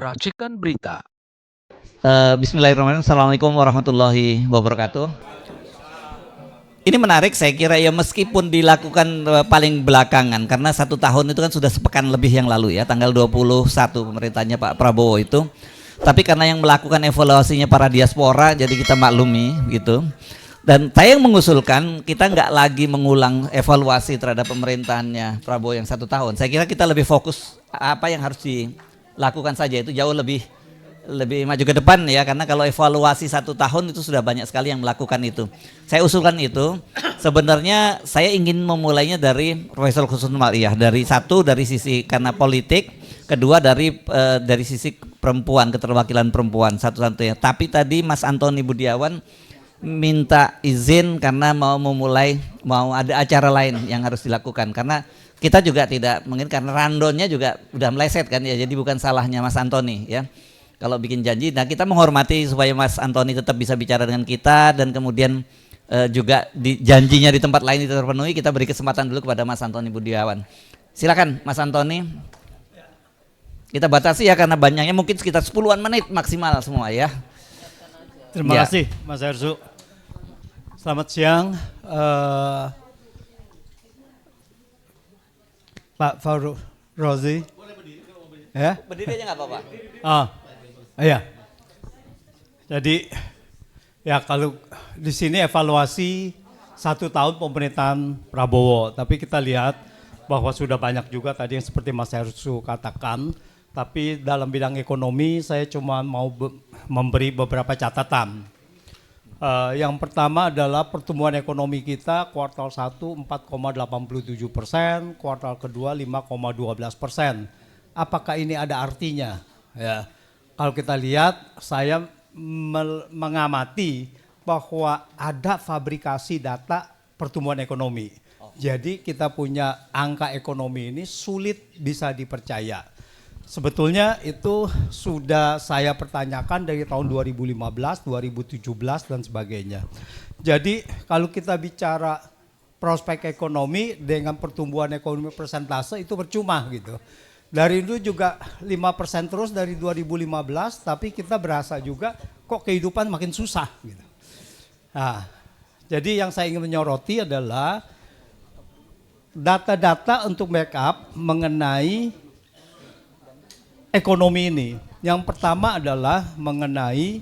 Racikan Berita. Bismillahirrahmanirrahim. Assalamualaikum warahmatullahi wabarakatuh. Ini menarik, saya kira ya, meskipun dilakukan paling belakangan, karena 1 tahun itu kan sudah sepekan lebih yang lalu ya, tanggal 21 pemerintahnya Pak Prabowo itu. Tapi karena yang melakukan evaluasinya para diaspora, jadi kita maklumi gitu. Dan saya yang mengusulkan kita nggak lagi mengulang evaluasi terhadap pemerintahannya Prabowo yang 1 tahun. Saya kira kita lebih fokus apa yang harus dilakukan saja, itu jauh lebih maju ke depan ya, karena kalau evaluasi 1 tahun itu sudah banyak sekali yang melakukan itu. Saya usulkan itu. Sebenarnya saya ingin memulainya dari Profesor Khusus Numaliyah, dari sisi karena politik, kedua dari sisi perempuan, keterwakilan perempuan satu-satunya. Tapi tadi Mas Antoni Budiawan minta izin karena mau ada acara lain yang harus dilakukan, karena kita juga tidak mungkin, karena randonnya juga udah meleset kan ya, jadi bukan salahnya Mas Antoni ya. Kalau bikin janji, nah kita menghormati supaya Mas Antoni tetap bisa bicara dengan kita, dan kemudian juga janjinya di tempat lain itu terpenuhi, kita beri kesempatan dulu kepada Mas Antoni Budiawan. Silakan Mas Antoni. Kita batasi ya, karena banyaknya mungkin sekitar 10-an menit maksimal semua ya. Terima kasih Mas Hersu. Selamat siang Pak Faruk Rozi. Ya? Berdiri aja nggak apa-apa. Iya. Jadi ya, kalau di sini evaluasi 1 tahun pemerintahan Prabowo, tapi kita lihat bahwa sudah banyak juga tadi yang seperti Mas Hersu katakan. Tapi dalam bidang ekonomi saya cuma mau memberi beberapa catatan. Yang pertama adalah pertumbuhan ekonomi kita kuartal 1 4,87%, kuartal kedua 5,12%. Apakah ini ada artinya? Ya. Kalau kita lihat, saya mengamati bahwa ada fabrikasi data pertumbuhan ekonomi. Jadi kita punya angka ekonomi ini sulit bisa dipercaya. Sebetulnya itu sudah saya pertanyakan dari tahun 2015, 2017 dan sebagainya. Jadi kalau kita bicara prospek ekonomi dengan pertumbuhan ekonomi persentase itu percuma gitu. Dari itu juga 5% terus dari 2015, tapi kita berasa juga kok kehidupan makin susah gitu. Nah, jadi yang saya ingin menyoroti adalah data-data untuk backup mengenai ekonomi ini. Yang pertama adalah mengenai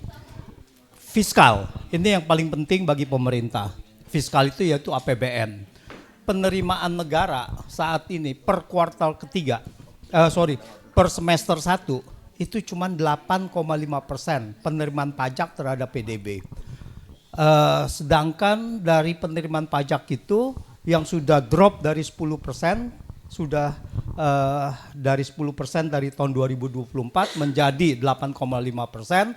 fiskal. Ini yang paling penting bagi pemerintah. Fiskal itu yaitu APBN. Penerimaan negara saat ini per kuartal ketiga, per semester 1 itu cuma 8,5% penerimaan pajak terhadap PDB. Sedangkan dari penerimaan pajak itu yang sudah drop dari 10%, sudah dari 10% dari tahun 2024 menjadi 8,5%,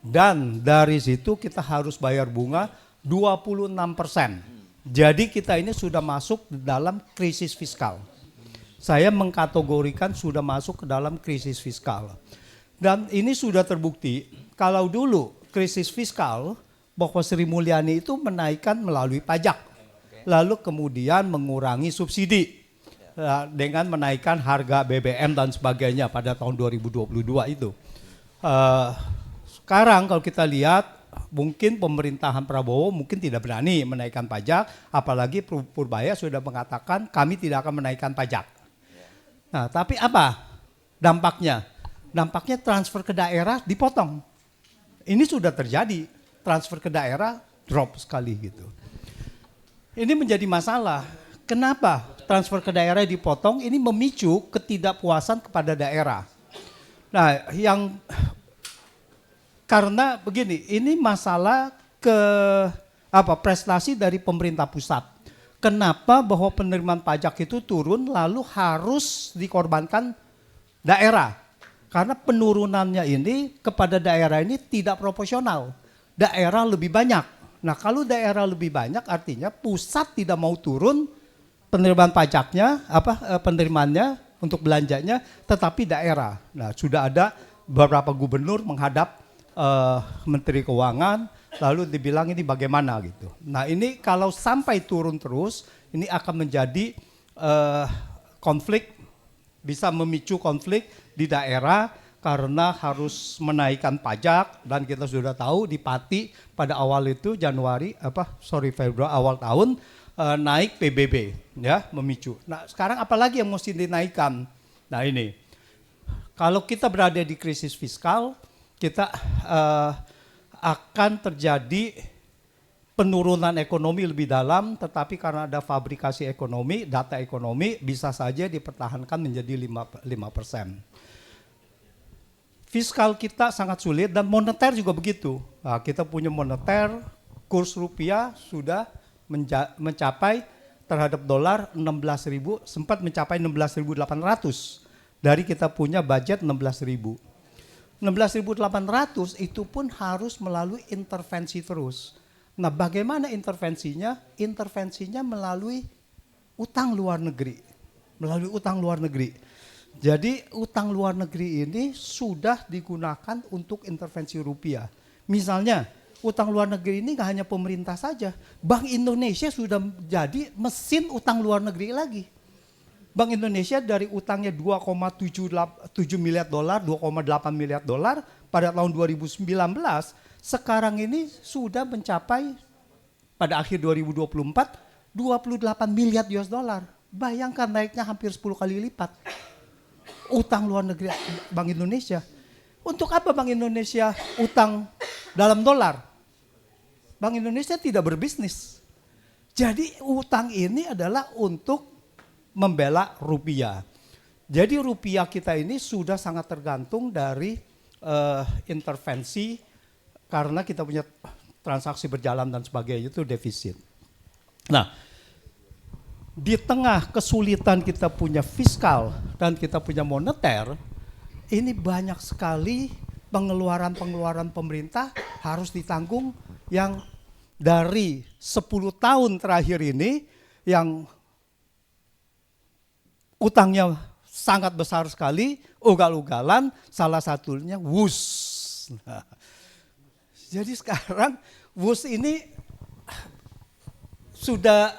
dan dari situ kita harus bayar bunga 26%. Jadi kita ini sudah masuk dalam krisis fiskal. Saya mengkategorikan sudah masuk ke dalam krisis fiskal. Dan ini sudah terbukti, kalau dulu krisis fiskal bahwa Sri Mulyani itu menaikkan melalui pajak. Lalu kemudian mengurangi subsidi dengan menaikkan harga BBM dan sebagainya pada tahun 2022 itu. Sekarang kalau kita lihat, mungkin pemerintahan Prabowo mungkin tidak berani menaikkan pajak, apalagi Purbaya sudah mengatakan kami tidak akan menaikkan pajak. Nah, tapi apa dampaknya? Dampaknya transfer ke daerah dipotong. Ini sudah terjadi, transfer ke daerah drop sekali gitu. Ini menjadi masalah. Kenapa transfer ke daerah dipotong? Ini memicu ketidakpuasan kepada daerah. Nah, karena begini, ini masalah prestasi dari pemerintah pusat. Kenapa bahwa penerimaan pajak itu turun lalu harus dikorbankan daerah? Karena penurunannya ini kepada daerah ini tidak proporsional. Daerah lebih banyak. Nah, kalau daerah lebih banyak artinya pusat tidak mau turun penerimaan pajaknya, penerimaannya untuk belanjanya, tetapi daerah. Nah, sudah ada beberapa gubernur menghadap Menteri Keuangan, lalu dibilang ini bagaimana gitu. Nah, ini kalau sampai turun terus, ini akan menjadi konflik, bisa memicu konflik di daerah karena harus menaikkan pajak, dan kita sudah tahu di Pati pada awal itu Februari awal tahun naik PBB ya, memicu. Nah, sekarang apalagi yang mesti dinaikkan? Nah, ini kalau kita berada di krisis fiskal, kita akan terjadi penurunan ekonomi lebih dalam, tetapi karena ada fabrikasi ekonomi, data ekonomi bisa saja dipertahankan menjadi 5%. Fiskal kita sangat sulit dan moneter juga begitu. Nah, kita punya moneter, kurs rupiah sudah mencapai terhadap dolar 16.000, sempat mencapai 16.800 dari kita punya budget 16.000. 16.800 itu pun harus melalui intervensi terus. Nah, bagaimana intervensinya? Intervensinya melalui utang luar negeri. Melalui utang luar negeri. Jadi utang luar negeri ini sudah digunakan untuk intervensi rupiah. Misalnya, utang luar negeri ini nggak hanya pemerintah saja. Bank Indonesia sudah jadi mesin utang luar negeri lagi. Bank Indonesia dari utangnya 2,7 miliar dolar, 2,8 miliar dolar pada tahun 2019, sekarang ini sudah mencapai pada akhir 2024 28 miliar US dollar. Bayangkan naiknya hampir 10 kali lipat. Utang luar negeri Bank Indonesia. Untuk apa Bank Indonesia utang dalam dolar? Bank Indonesia tidak berbisnis. Jadi utang ini adalah untuk membela rupiah. Jadi rupiah kita ini sudah sangat tergantung dari intervensi, karena kita punya transaksi berjalan dan sebagainya itu defisit. Nah, di tengah kesulitan kita punya fiskal dan kita punya moneter, ini banyak sekali pengeluaran pemerintah harus ditanggung yang dari 10 tahun terakhir ini yang utangnya sangat besar sekali, ugal-ugalan, salah satunya WUS. Nah, jadi sekarang WUS ini sudah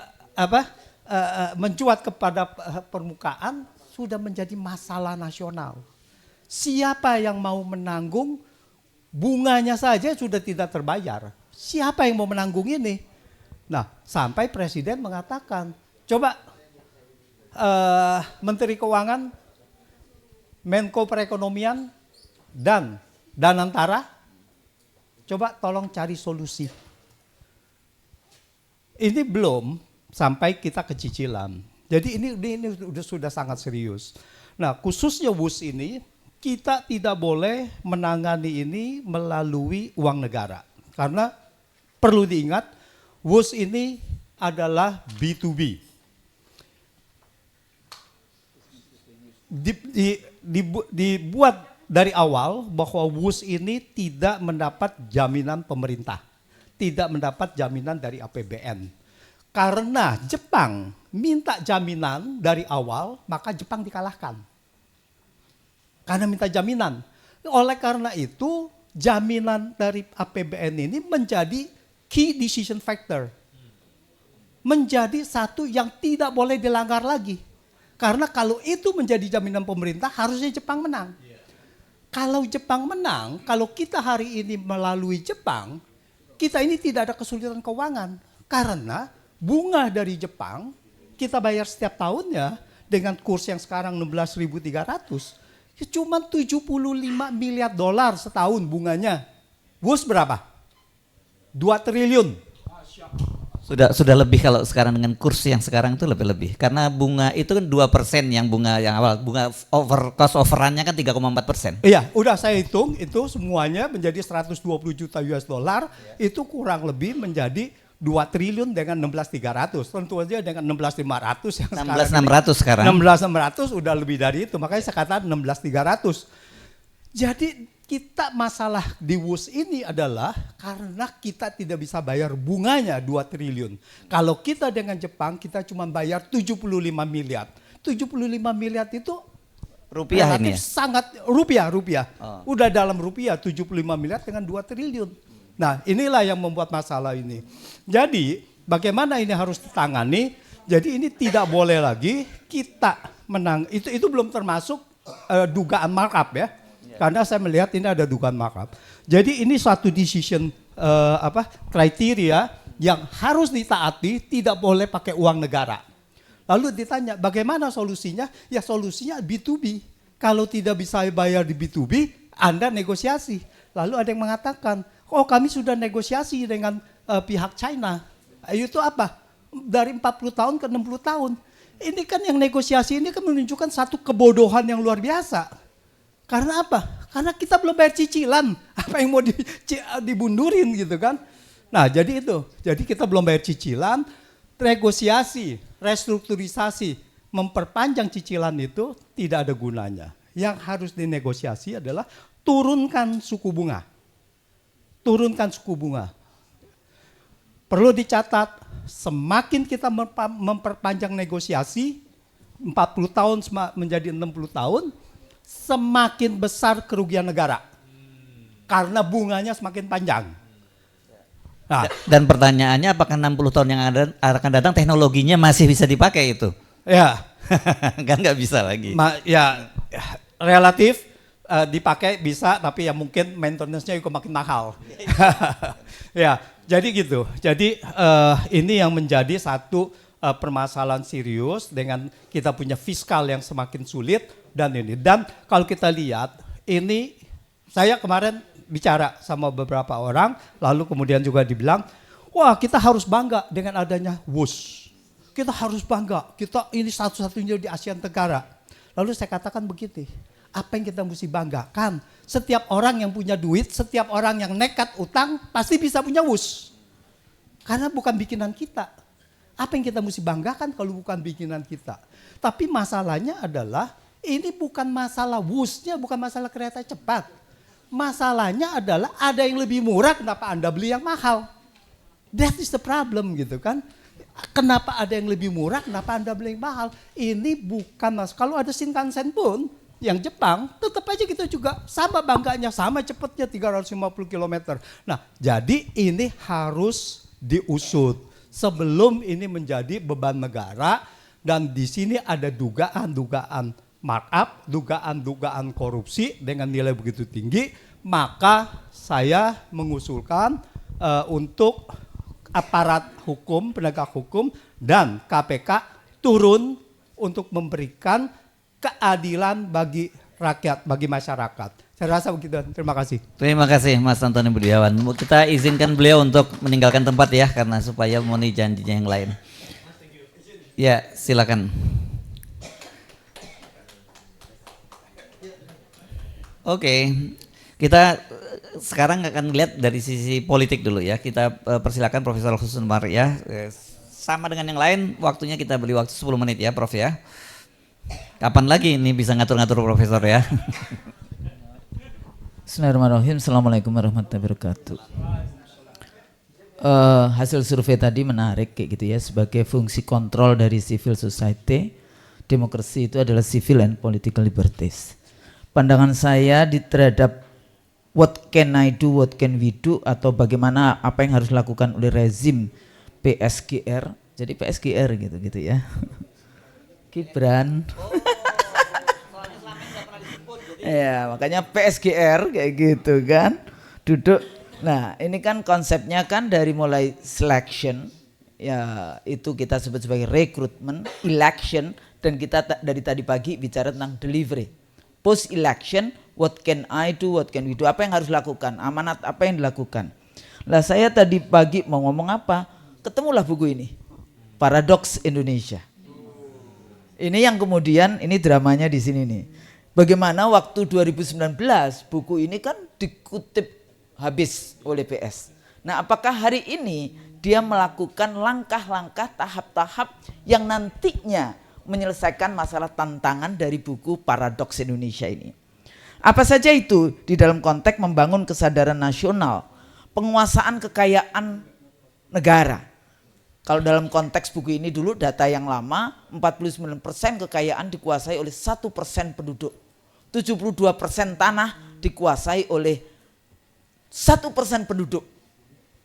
mencuat kepada permukaan, sudah menjadi masalah nasional. Siapa yang mau menanggung? Bunganya saja sudah tidak terbayar. Siapa yang mau menanggung ini? Nah, sampai Presiden mengatakan, coba Menteri Keuangan, Menko Perekonomian, dan Danantara, coba tolong cari solusi. Ini belum sampai kita ke cicilan. Jadi ini sudah sangat serius. Nah, khususnya WUS ini, kita tidak boleh menangani ini melalui uang negara. Karena perlu diingat, WUS ini adalah B2B. Dibuat dari awal bahwa WUS ini tidak mendapat jaminan pemerintah, tidak mendapat jaminan dari APBN. Karena Jepang minta jaminan dari awal, maka Jepang dikalahkan. Karena minta jaminan. Oleh karena itu, jaminan dari APBN ini menjadi key decision factor. Menjadi satu yang tidak boleh dilanggar lagi. Karena kalau itu menjadi jaminan pemerintah, harusnya Jepang menang. Kalau Jepang menang, kalau kita hari ini melalui Jepang, kita ini tidak ada kesulitan keuangan. Karena bunga dari Jepang, kita bayar setiap tahunnya dengan kurs yang sekarang 16.300, cuma 75 miliar dolar setahun bunganya. WUS berapa? 2 triliun. Sudah lebih kalau sekarang dengan kurs yang sekarang itu lebih. Karena bunga itu kan 2% yang bunga yang awal. Bunga cost overrun-nya kan 3,4%. Iya, udah saya hitung itu semuanya menjadi 120 juta US dollar, itu kurang lebih menjadi 2 triliun dengan 16.300. Tentu saja dengan 16.500 yang 16.600 sekarang. 16.600 udah lebih dari itu. Makanya saya katakan 16.300. Jadi kita masalah di WUS ini adalah karena kita tidak bisa bayar bunganya 2 triliun. Kalau kita dengan Jepang kita cuma bayar 75 miliar. 75 miliar itu Rupiah ini ya? Sangat rupiah. Oh. Udah dalam rupiah 75 miliar dengan 2 triliun. Nah, inilah yang membuat masalah ini. Jadi, bagaimana ini harus ditangani? Jadi ini tidak boleh lagi kita menang. Itu belum termasuk dugaan markup ya. karena saya melihat ini ada dugaan makar. Jadi ini suatu decision kriteria yang harus ditaati, tidak boleh pakai uang negara. Lalu ditanya bagaimana solusinya? Ya solusinya B2B. Kalau tidak bisa bayar di B2B, Anda negosiasi. Lalu ada yang mengatakan, oh kami sudah negosiasi dengan pihak China. Itu apa? Dari 40 tahun ke 60 tahun. Ini kan yang negosiasi ini kan menunjukkan satu kebodohan yang luar biasa. Karena apa? Karena kita belum bayar cicilan. Apa yang mau dibundurin gitu kan? Nah jadi itu. Jadi kita belum bayar cicilan, negosiasi, restrukturisasi, memperpanjang cicilan itu tidak ada gunanya. Yang harus dinegosiasi adalah turunkan suku bunga. Turunkan suku bunga. Perlu dicatat, semakin kita memperpanjang negosiasi, 40 tahun menjadi 60 tahun, semakin besar kerugian negara. Karena bunganya semakin panjang. Nah, dan pertanyaannya apakah 60 tahun yang akan datang teknologinya masih bisa dipakai itu? ya, Kan nggak bisa lagi. ya relatif dipakai bisa, tapi ya mungkin maintenance-nya juga makin mahal. Ya, jadi gitu. Jadi ini yang menjadi satu permasalahan serius dengan kita punya fiskal yang semakin sulit dan ini. Dan kalau kita lihat ini, saya kemarin bicara sama beberapa orang, lalu kemudian juga dibilang, wah kita harus bangga dengan adanya WUS. Kita harus bangga, kita ini satu-satunya di Asia Tenggara. Lalu saya katakan begini, apa yang kita mesti banggakan? Setiap orang yang punya duit, setiap orang yang nekat utang, pasti bisa punya WUS. Karena bukan bikinan kita. Apa yang kita mesti banggakan kalau bukan bikinan kita? Tapi masalahnya adalah, ini bukan masalah WUS-nya, bukan masalah kereta cepat. Masalahnya adalah ada yang lebih murah, kenapa Anda beli yang mahal? That is the problem gitu kan. Kenapa ada yang lebih murah, kenapa Anda beli yang mahal? Ini bukan masalah. Kalau ada Shinkansen pun, yang Jepang, tetap aja kita juga sama bangganya, sama cepatnya 350 km. Nah, jadi ini harus diusut sebelum ini menjadi beban negara, dan di sini ada dugaan-dugaan markup, dugaan-dugaan korupsi dengan nilai begitu tinggi, maka saya mengusulkan untuk aparat hukum, penegak hukum dan KPK turun untuk memberikan keadilan bagi rakyat, bagi masyarakat. Saya rasa begitu. Terima kasih. Terima kasih Mas Antoni Budiawan. Kita izinkan beliau untuk meninggalkan tempat ya, karena supaya memenuhi janjinya yang lain. Ya, silakan. Oke, kita sekarang akan lihat dari sisi politik dulu ya. Kita persilakan Profesor Husnul Umar ya. Sama dengan yang lain, waktunya kita beri waktu 10 menit ya Prof ya. Kapan lagi ini bisa ngatur-ngatur Profesor ya? Bismillahirrahmanirrahim. Assalamualaikum warahmatullahi wabarakatuh. Hasil survei tadi menarik kayak gitu ya, sebagai fungsi kontrol dari civil society. Demokrasi itu adalah civil and political liberties. Pandangan saya terhadap what can I do, what can we do, atau bagaimana apa yang harus dilakukan oleh rezim PSGR. Jadi PSGR gitu ya. Gibran. Ya, makanya PSGR kayak gitu kan. Duduk. Nah, ini kan konsepnya kan dari mulai selection, ya itu kita sebut sebagai recruitment, election, dan kita dari tadi pagi bicara tentang delivery. Post election, what can I do, what can we do, apa yang harus dilakukan, amanat apa yang dilakukan. Lah saya tadi pagi mau ngomong apa, ketemulah buku ini, Paradoks Indonesia. Ini yang kemudian, ini dramanya di sini nih. Bagaimana waktu 2019 buku ini kan dikutip habis oleh PS. Nah, apakah hari ini dia melakukan langkah-langkah tahap-tahap yang nantinya menyelesaikan masalah tantangan dari buku Paradoks Indonesia ini? Apa saja itu di dalam konteks membangun kesadaran nasional, penguasaan kekayaan negara. Kalau dalam konteks buku ini dulu data yang lama, 49% kekayaan dikuasai oleh 1% penduduk. 72% tanah dikuasai oleh 1% penduduk.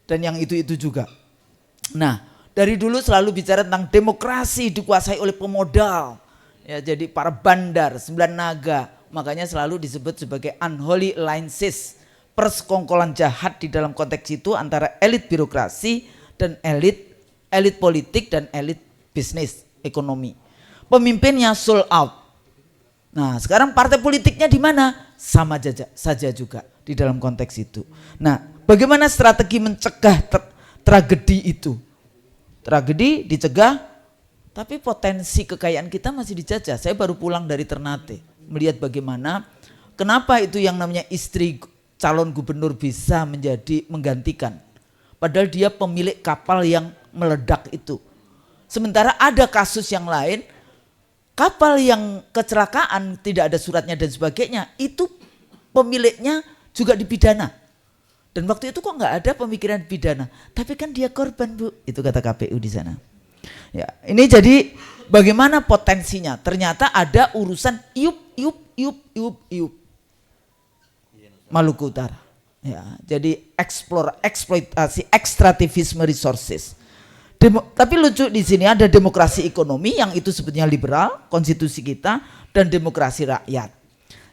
Dan yang itu juga. Nah, dari dulu selalu bicara tentang demokrasi dikuasai oleh pemodal. Ya, jadi para bandar, 9 naga, Makanya selalu disebut sebagai unholy alliances, persekongkolan jahat di dalam konteks itu antara elit birokrasi dan elit politik dan elit bisnis ekonomi. Pemimpinnya sold out. Nah, sekarang partai politiknya di mana? Sama saja juga di dalam konteks itu. Nah, bagaimana strategi mencegah tragedi itu? Tragedi dicegah, tapi potensi kekayaan kita masih dijajah. Saya baru pulang dari Ternate, melihat bagaimana kenapa itu yang namanya istri calon gubernur bisa menjadi menggantikan. Padahal dia pemilik kapal yang meledak itu. Sementara ada kasus yang lain, kapal yang kecelakaan tidak ada suratnya dan sebagainya, itu pemiliknya juga dipidana. Dan waktu itu kok nggak ada pemikiran pidana, tapi kan dia korban, Bu. Itu kata KPU di sana. Ya, ini jadi bagaimana potensinya? Ternyata ada urusan iup Maluku Utara. Ya, jadi eksploitasi ekstrativisme resources. Tapi lucu di sini ada demokrasi ekonomi yang itu sebetulnya liberal, konstitusi kita, dan demokrasi rakyat.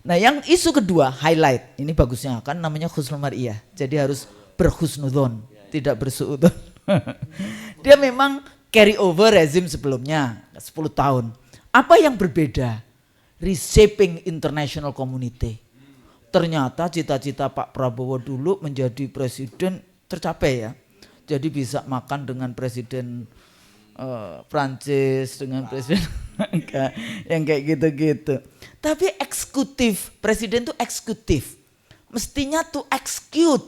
Nah, yang isu kedua highlight, ini bagusnya kan namanya husnul mar'iyah. Jadi harus berhusnudzon, tidak bersuudzon. Dia memang carry over rezim sebelumnya 10 tahun. Apa yang berbeda? Reshaping international community. Ternyata cita-cita Pak Prabowo dulu menjadi presiden tercapai ya. Jadi bisa makan dengan presiden Prancis, dengan presiden yang kayak gitu-gitu. Tapi eksekutif, presiden tuh eksekutif. Mestinya tuh execute.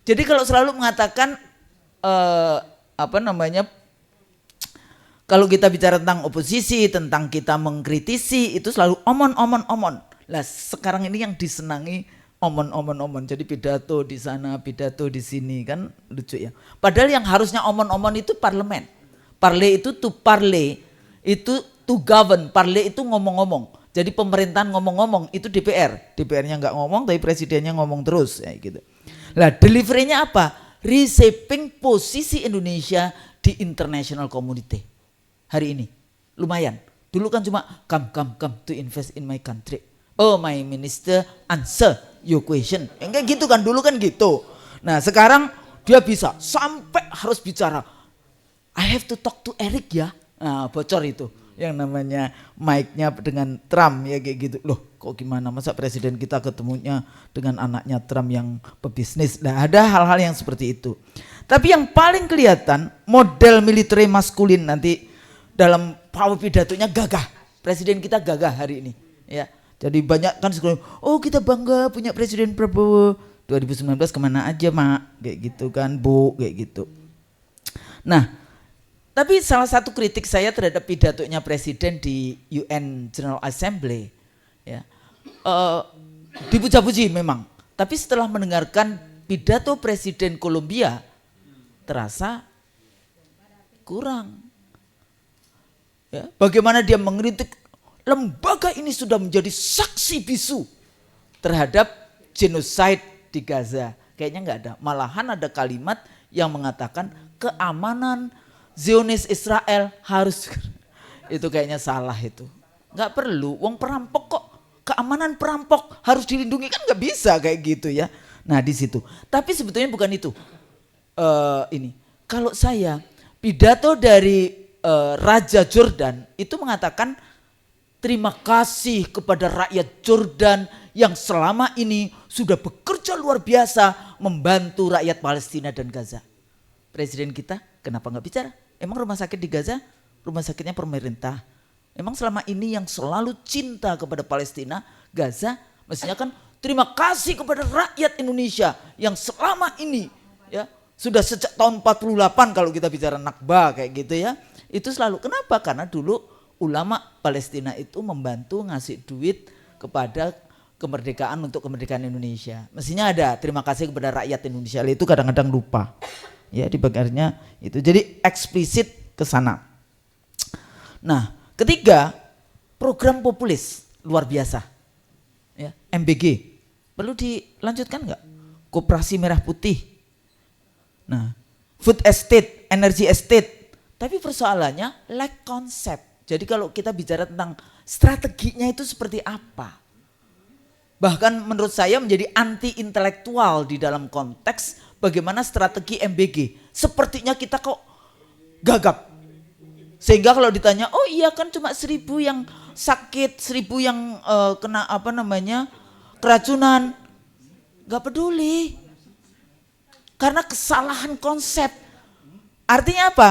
Jadi kalau selalu mengatakan kalau kita bicara tentang oposisi, tentang kita mengkritisi, itu selalu omon. Lah sekarang ini yang disenangi omon. Jadi pidato di sana, pidato di sini, kan lucu ya. Padahal yang harusnya omon itu parlemen. Parle itu to parle, itu to govern. Parle itu ngomong-ngomong. Jadi pemerintahan ngomong-ngomong, itu DPR. DPR-nya nggak ngomong, tapi presidennya ngomong terus, ya gitu. Lah delivery-nya apa? Reshaping posisi Indonesia di international community. Hari ini lumayan. Dulu kan cuma come to invest in my country. Oh, my minister answer your question. Enggak gitu kan, dulu kan gitu. Nah sekarang dia bisa sampai harus bicara. I have to talk to Eric ya. Nah, bocor itu yang namanya mic-nya dengan Trump ya kayak gitu. Loh kok gimana, masa presiden kita ketemunya dengan anaknya Trump yang pebisnis. Nah ada hal-hal yang seperti itu. Tapi yang paling kelihatan model military maskulin nanti dalam power pidatonya gagah. Presiden kita gagah hari ini ya. Jadi banyak kan sekolah, oh kita bangga punya Presiden Prabowo. 2019 kemana aja mak, kayak gitu kan Bu, kayak gitu. Nah tapi salah satu kritik saya terhadap pidatonya Presiden di UN General Assembly ya, dipuja-puji memang. Tapi setelah mendengarkan pidato Presiden Kolombia terasa kurang. Ya, bagaimana dia mengkritik lembaga ini sudah menjadi saksi bisu terhadap genocide di Gaza. Kayaknya nggak ada. Malahan ada kalimat yang mengatakan keamanan Zionis Israel harus itu kayaknya salah itu. Nggak perlu. Wong perampok kok, keamanan perampok harus dilindungi, kan nggak bisa kayak gitu ya. Nah di situ. Tapi sebetulnya bukan itu. Ini kalau saya pidato dari Raja Jordan itu mengatakan terima kasih kepada rakyat Jordan yang selama ini sudah bekerja luar biasa membantu rakyat Palestina dan Gaza. Presiden kita kenapa nggak bicara? Emang rumah sakit di Gaza rumah sakitnya pemerintah. Emang selama ini yang selalu cinta kepada Palestina, Gaza, mestinya kan terima kasih kepada rakyat Indonesia yang selama ini ya sudah sejak tahun 48 kalau kita bicara Nakba kayak gitu ya. Itu selalu kenapa? Karena dulu ulama Palestina itu membantu ngasih duit kepada kemerdekaan untuk kemerdekaan Indonesia. Mestinya ada terima kasih kepada rakyat Indonesia. Itu kadang-kadang lupa. Ya di bagiannya itu. Jadi eksplisit ke sana. Nah, ketiga, program populis luar biasa. Ya, MBG. Perlu dilanjutkan enggak? Koperasi Merah Putih. Nah, food estate, energy estate. Tapi persoalannya lack konsep. Jadi kalau kita bicara tentang strateginya itu seperti apa? Bahkan menurut saya menjadi anti intelektual di dalam konteks bagaimana strategi MBG. Sepertinya kita kok gagap. Sehingga kalau ditanya, oh iya kan cuma 1.000 yang sakit, 1.000 yang kena keracunan. Gak peduli. Karena kesalahan konsep. Artinya apa?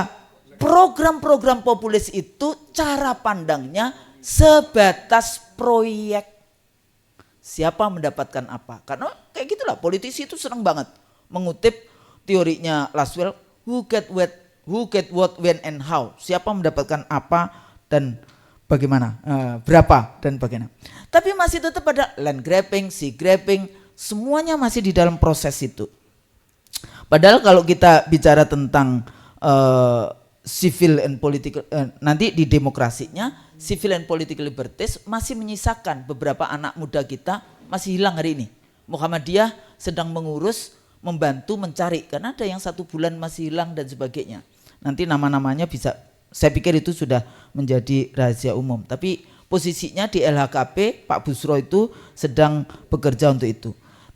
Program-program populis itu cara pandangnya sebatas proyek. Siapa mendapatkan apa? Karena kayak gitulah politisi itu senang banget mengutip teorinya Laswell, who get what, when and how. Siapa mendapatkan apa dan bagaimana, berapa dan bagaimana. Tapi masih tetap ada land grabbing, sea grabbing, semuanya masih di dalam proses itu. Padahal kalau kita bicara tentang civil and political, nanti di demokrasinya civil and political liberties masih menyisakan beberapa anak muda kita masih hilang hari ini. Muhammadiyah sedang mengurus, membantu mencari, karena ada yang 1 bulan masih hilang dan sebagainya. Nanti nama-namanya bisa, saya pikir itu sudah menjadi rahasia umum. Tapi posisinya di LHKP, Pak Busro itu sedang bekerja untuk itu.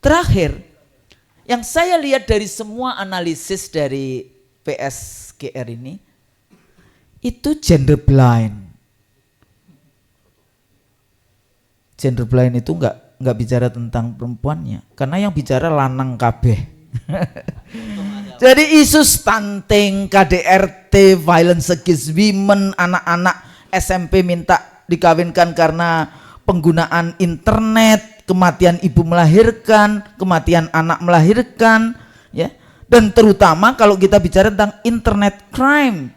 Terakhir, yang saya lihat dari semua analisis dari PSGR ini, itu gender blind. Gender blind itu enggak bicara tentang perempuannya, karena yang bicara lanang kabeh. Jadi isu stunting, KDRT, violence against women, anak-anak SMP minta dikawinkan karena penggunaan internet, kematian ibu melahirkan, kematian anak melahirkan, ya. Dan terutama kalau kita bicara tentang internet crime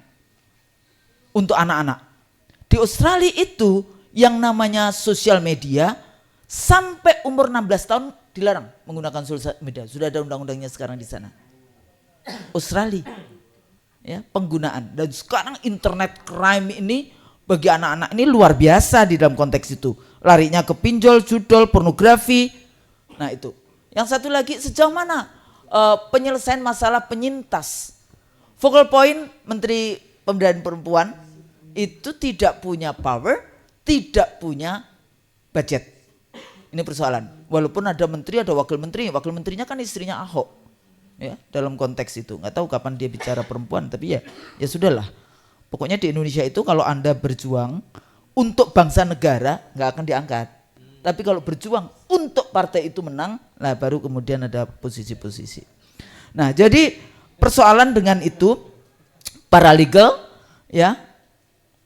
untuk anak-anak. Di Australia itu yang namanya sosial media sampai umur 16 tahun dilarang menggunakan sosial media. Sudah ada undang-undangnya sekarang di sana. Australia, ya, penggunaan. Dan sekarang internet crime ini bagi anak-anak ini luar biasa di dalam konteks itu. Larinya ke pinjol, judol, pornografi. Nah itu. Yang satu lagi, sejauh mana penyelesaian masalah penyintas. Focal point Menteri Pemberdayaan Perempuan itu tidak punya power, tidak punya budget. Ini persoalan. Walaupun ada menteri, ada wakil menteri. Wakil menterinya kan istrinya Ahok. Ya, dalam konteks itu nggak tahu kapan dia bicara perempuan, tapi ya sudahlah. Pokoknya di Indonesia itu kalau Anda berjuang untuk bangsa negara nggak akan diangkat. Tapi kalau berjuang untuk partai itu menang, lah baru kemudian ada posisi-posisi. Nah, jadi persoalan dengan itu paralegal, ya,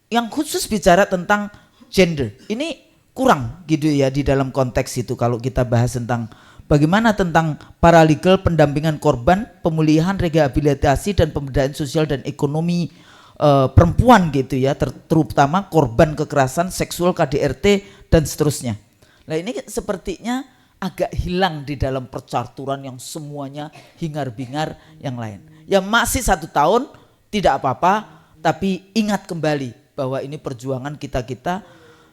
yang khusus bicara tentang gender ini kurang gitu ya di dalam konteks itu. Kalau kita bahas tentang bagaimana tentang paralegal, pendampingan korban, pemulihan, rehabilitasi dan pemberdayaan sosial dan ekonomi perempuan gitu ya, terutama korban kekerasan seksual, KDRT dan seterusnya. Nah ini sepertinya agak hilang di dalam percaturan yang semuanya hingar-bingar yang lain. Yang masih 1 tahun tidak apa-apa, tapi ingat kembali bahwa ini perjuangan kita-kita,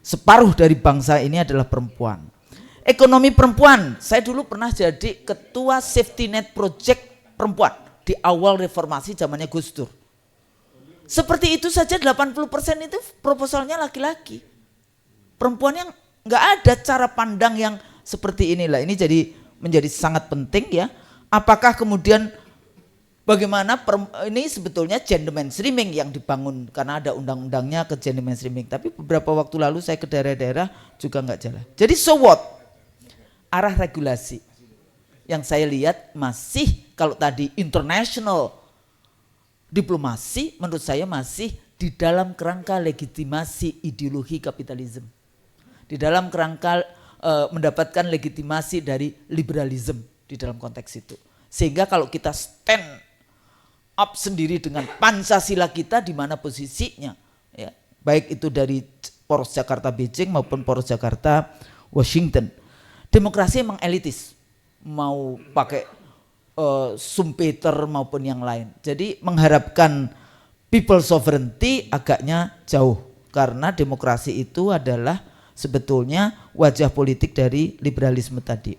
separuh dari bangsa ini adalah perempuan. Ekonomi perempuan, saya dulu pernah jadi ketua safety net project perempuan di awal reformasi zamannya Gus Dur. Seperti itu saja 80% itu proposalnya laki-laki. Perempuan yang nggak ada cara pandang yang seperti inilah. Ini jadi menjadi sangat penting ya. Apakah kemudian bagaimana ini sebetulnya gender mainstreaming yang dibangun karena ada undang-undangnya ke gender mainstreaming. Tapi beberapa waktu lalu saya ke daerah-daerah juga nggak jalan. Jadi so what? Arah regulasi yang saya lihat masih, kalau tadi international diplomasi, menurut saya masih di dalam kerangka legitimasi ideologi kapitalisme, di dalam kerangka mendapatkan legitimasi dari liberalisme di dalam konteks itu. Sehingga kalau kita stand up sendiri dengan Pancasila kita, di mana posisinya, ya, baik itu dari poros Jakarta Beijing maupun poros Jakarta Washington. Demokrasi emang elitis, mau pakai Schumpeter maupun yang lain. Jadi mengharapkan people sovereignty agaknya jauh, karena demokrasi itu adalah sebetulnya wajah politik dari liberalisme tadi.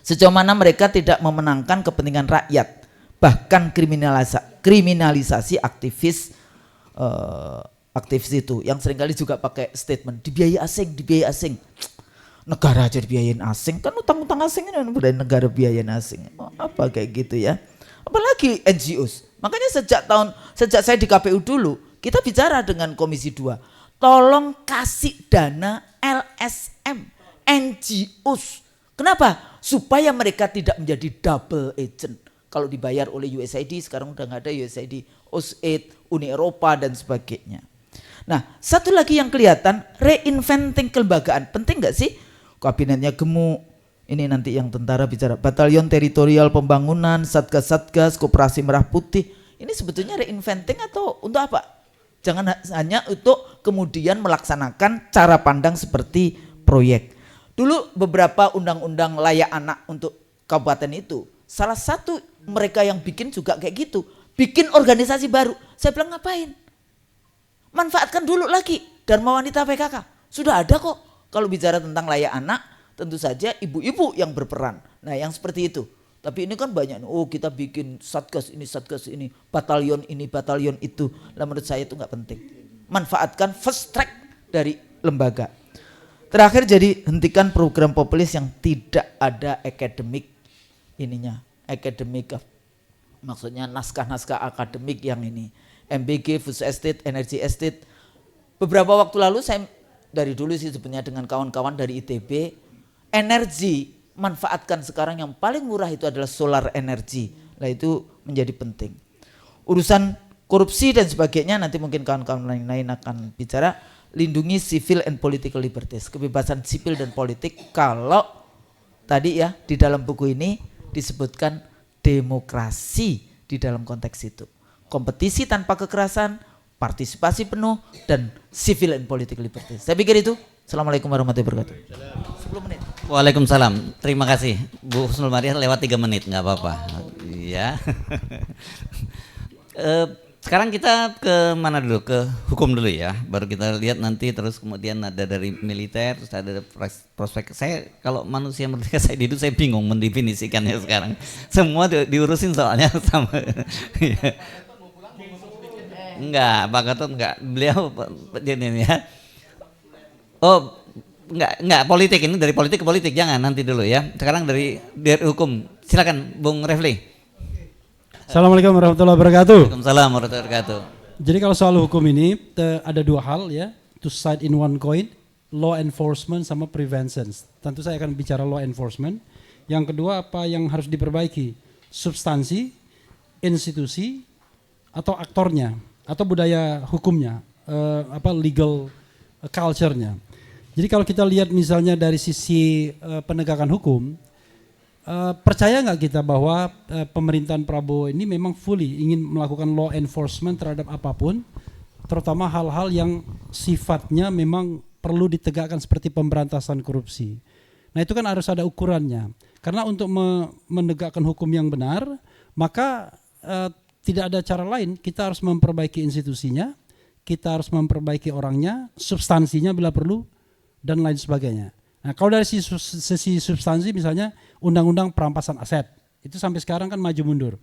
Sejauh mana mereka tidak memenangkan kepentingan rakyat, bahkan kriminalisasi aktivis itu yang seringkali juga pakai statement dibiayai asing. negara aja dibiayain asing, kan utang-utang asing ini dari negara biayain asing. Oh, apa kayak gitu ya? Apalagi NGOs. Makanya sejak saya di KPU dulu, kita bicara dengan Komisi 2, tolong kasih dana LSM, NGOs. Kenapa? Supaya mereka tidak menjadi double agent. Kalau dibayar oleh USAID, sekarang udah nggak ada USAID, OSAID, Uni Eropa dan sebagainya. Nah, satu lagi yang kelihatan, reinventing kelembagaan. Penting nggak sih? Kabinetnya gemuk. Ini nanti yang tentara bicara batalion teritorial pembangunan, satgas-satgas, koperasi merah putih. Ini sebetulnya reinventing atau untuk apa? Jangan hanya untuk kemudian melaksanakan cara pandang seperti proyek. Dulu beberapa undang-undang layak anak untuk kabupaten itu, salah satu mereka yang bikin juga kayak gitu. Bikin organisasi baru. Saya bilang ngapain? Manfaatkan dulu lagi Dharma Wanita PKK. Sudah ada kok. Kalau bicara tentang layak anak, tentu saja ibu-ibu yang berperan. Nah yang seperti itu. Tapi ini kan banyak, oh kita bikin satgas ini, batalion ini, batalion itu. Lah menurut saya itu nggak penting. Manfaatkan first track dari lembaga. Terakhir jadi hentikan program populis yang tidak ada akademik ininya. Akademik, maksudnya naskah-naskah akademik yang ini. MBG, Food Estate, Energy Estate. Beberapa waktu lalu saya dari dulu sih sebenarnya dengan kawan-kawan dari ITB, energi manfaatkan sekarang yang paling murah itu adalah solar energy. Nah itu menjadi penting. Urusan korupsi dan sebagainya nanti mungkin kawan-kawan lain-lain akan bicara. Lindungi civil and political liberties, kebebasan sipil dan politik. Kalau tadi ya di dalam buku ini disebutkan demokrasi di dalam konteks itu. Kompetisi tanpa kekerasan, partisipasi penuh, dan civil and political liberties. Saya pikir itu. Assalamualaikum warahmatullahi wabarakatuh. 10 menit. Waalaikumsalam. Terima kasih. Bu Husnul Maria lewat 3 menit, nggak apa-apa. Iya. Sekarang kita ke mana dulu? Ke hukum dulu ya. Baru kita lihat nanti terus kemudian ada dari militer, terus ada prospek. Saya kalau manusia merdeka saya hidup saya bingung mendefinisikannya sekarang. Semua diurusin soalnya sama. Enggak, Pak Gatot enggak. Beliau ini ya. Oh, enggak politik, ini dari politik ke politik, jangan nanti dulu ya. Sekarang dari hukum. Silakan Bung Refli. Assalamualaikum warahmatullahi wabarakatuh. Waalaikumsalam warahmatullahi wabarakatuh. Jadi kalau soal hukum ini ada 2 hal ya, two side in one coin, law enforcement sama prevention. Tentu saya akan bicara law enforcement. Yang kedua apa yang harus diperbaiki? Substansi, institusi, atau aktornya, atau budaya hukumnya, legal culture-nya. Jadi kalau kita lihat misalnya dari sisi penegakan hukum, percaya nggak kita bahwa pemerintahan Prabowo ini memang fully ingin melakukan law enforcement terhadap apapun, terutama hal-hal yang sifatnya memang perlu ditegakkan seperti pemberantasan korupsi. Nah itu kan harus ada ukurannya. Karena untuk menegakkan hukum yang benar, maka tidak ada cara lain, kita harus memperbaiki institusinya, kita harus memperbaiki orangnya, substansinya bila perlu, dan lain sebagainya. Nah kalau dari sisi substansi misalnya undang-undang perampasan aset, itu sampai sekarang kan maju mundur.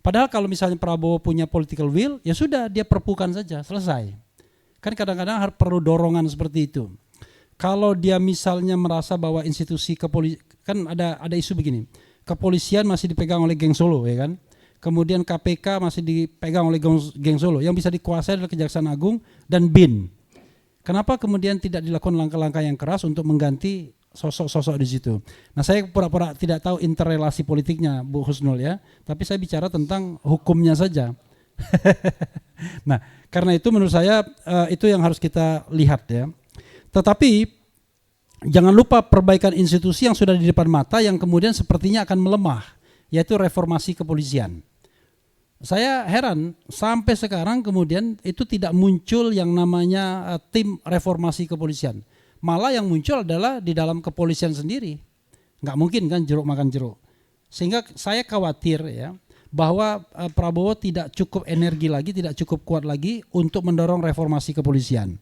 Padahal kalau misalnya Prabowo punya political will, ya sudah dia perpukan saja, selesai. Kan kadang-kadang harus perlu dorongan seperti itu. Kalau dia misalnya merasa bahwa institusi kan ada isu begini, kepolisian masih dipegang oleh geng Solo ya kan, kemudian KPK masih dipegang oleh geng Solo, yang bisa dikuasai adalah Kejaksaan Agung dan BIN. Kenapa kemudian tidak dilakukan langkah-langkah yang keras untuk mengganti sosok-sosok di situ? Nah saya pura-pura tidak tahu interrelasi politiknya Bu Husnul ya, tapi saya bicara tentang hukumnya saja. Nah karena itu menurut saya itu yang harus kita lihat ya. Tetapi jangan lupa perbaikan institusi yang sudah di depan mata yang kemudian sepertinya akan melemah, yaitu reformasi kepolisian. Saya heran sampai sekarang kemudian itu tidak muncul yang namanya tim reformasi kepolisian. Malah yang muncul adalah di dalam kepolisian sendiri. Nggak mungkin kan jeruk makan jeruk. Sehingga saya khawatir ya bahwa Prabowo tidak cukup energi lagi, tidak cukup kuat lagi untuk mendorong reformasi kepolisian.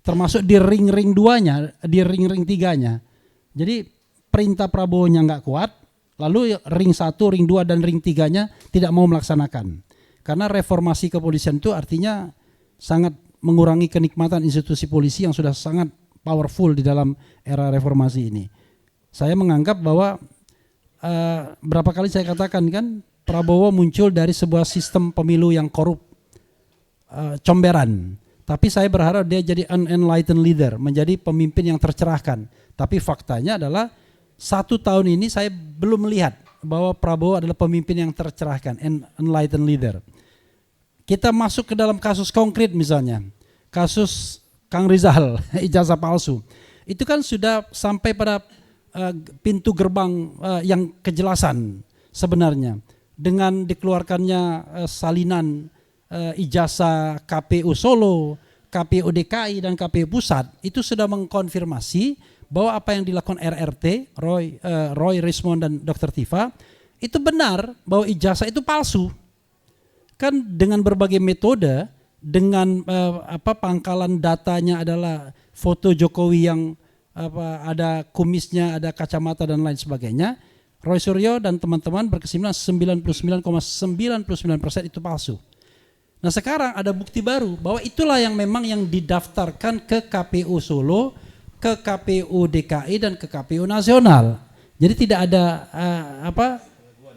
Termasuk di ring-ring 2-nya, di ring-ring 3-nya. Jadi perintah Prabowo-nya nggak kuat, lalu ring 1, ring 2, dan ring 3-nya tidak mau melaksanakan. Karena reformasi kepolisian itu artinya sangat mengurangi kenikmatan institusi polisi yang sudah sangat powerful di dalam era reformasi ini. Saya menganggap bahwa berapa kali saya katakan kan Prabowo muncul dari sebuah sistem pemilu yang korup, comberan. Tapi saya berharap dia jadi unenlightened leader, menjadi pemimpin yang tercerahkan. Tapi faktanya adalah 1 tahun ini saya belum melihat bahwa Prabowo adalah pemimpin yang tercerahkan, enlightened leader. Kita masuk ke dalam kasus konkret misalnya, kasus Kang Rizal, ijazah palsu. Itu kan sudah sampai pada pintu gerbang yang kejelasan sebenarnya. Dengan dikeluarkannya salinan ijazah KPU Solo, KPU DKI dan KPU Pusat, itu sudah mengkonfirmasi bahwa apa yang dilakukan RRT, Roy Rismond dan Dr. Tifa, itu benar bahwa ijazah itu palsu. Kan dengan berbagai metode, dengan pangkalan datanya adalah foto Jokowi yang ada kumisnya, ada kacamata dan lain sebagainya, Roy Suryo dan teman-teman berkesimpulan 99,99% itu palsu. Nah sekarang ada bukti baru bahwa itulah yang memang yang didaftarkan ke KPU Solo, ke KPU DKI dan ke KPU nasional. Jadi tidak ada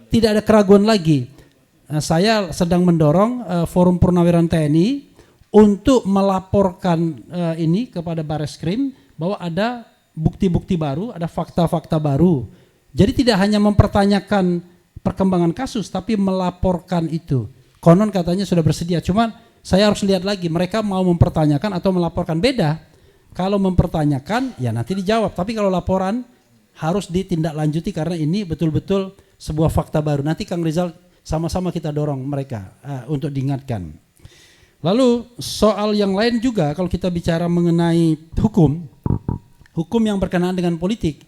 tidak ada keraguan lagi. Nah, saya sedang mendorong Forum Purnawiran TNI untuk melaporkan ini kepada Bareskrim bahwa ada bukti-bukti baru, ada fakta-fakta baru. Jadi tidak hanya mempertanyakan perkembangan kasus, tapi melaporkan itu. Konon katanya sudah bersedia, cuman saya harus lihat lagi mereka mau mempertanyakan atau melaporkan. Beda. Kalau mempertanyakan ya nanti dijawab, tapi kalau laporan harus ditindaklanjuti karena ini betul-betul sebuah fakta baru. Nanti Kang Rizal sama-sama kita dorong mereka untuk diingatkan. Lalu soal yang lain juga kalau kita bicara mengenai hukum yang berkenaan dengan politik,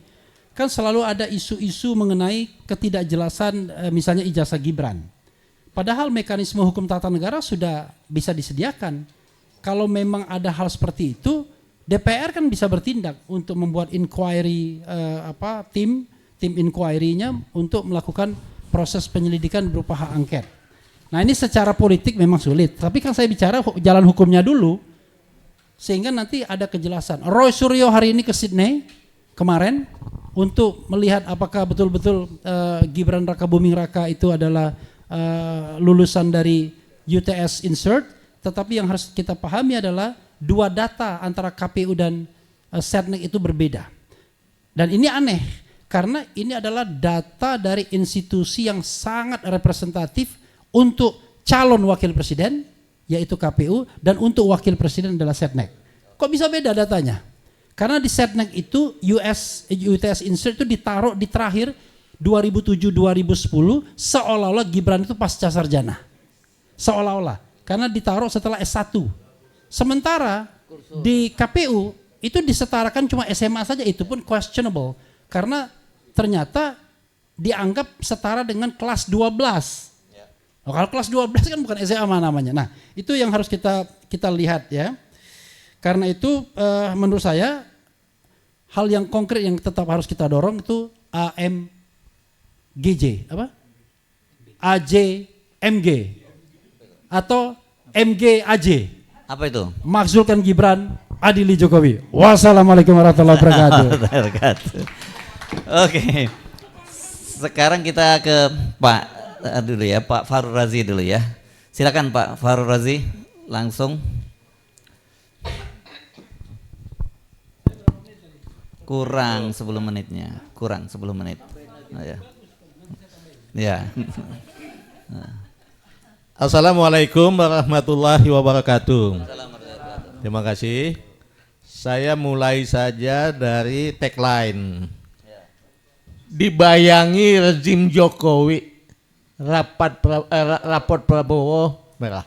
kan selalu ada isu-isu mengenai ketidakjelasan misalnya ijazah Gibran. Padahal mekanisme hukum tata negara sudah bisa disediakan. Kalau memang ada hal seperti itu, DPR kan bisa bertindak untuk membuat inquiry tim inquiry-nya untuk melakukan proses penyelidikan berupa hak angket. Nah ini secara politik memang sulit, tapi kan saya bicara jalan hukumnya dulu sehingga nanti ada kejelasan. Roy Suryo hari ini ke Sydney kemarin untuk melihat apakah betul-betul Gibran Rakabuming Raka itu adalah lulusan dari UTS Insert, tetapi yang harus kita pahami adalah dua data antara KPU dan Setnek itu berbeda. Dan ini aneh karena ini adalah data dari institusi yang sangat representatif untuk calon wakil presiden yaitu KPU dan untuk wakil presiden adalah Setnek. Kok bisa beda datanya? Karena di Setnek itu UTS Insert itu ditaruh di terakhir 2007-2010 seolah-olah Gibran itu pasca sarjana. Seolah-olah karena ditaruh setelah S1. Sementara di KPU itu disetarakan cuma SMA saja, itu pun questionable karena ternyata dianggap setara dengan kelas 12. Oh, kalau kelas 12 kan bukan SMA namanya. Nah, itu yang harus kita lihat ya. Karena itu menurut saya hal yang konkret yang tetap harus kita dorong itu AMGJ apa? AJMG atau MGAJ. Apa itu? Makzulkan Gibran, adili Jokowi. Wassalamualaikum warahmatullahi wabarakatuh. Oke. Sekarang kita ke Pak dulu ya, Pak Farul Razi dulu ya. Silakan Pak Farul Razi langsung. Kurang 10 menitnya, kurang 10 menit. Oh, ya. Ya. Assalamualaikum warahmatullahi wabarakatuh. Terima kasih. Saya mulai saja dari tagline. Dibayangi rezim Jokowi, raport Prabowo merah.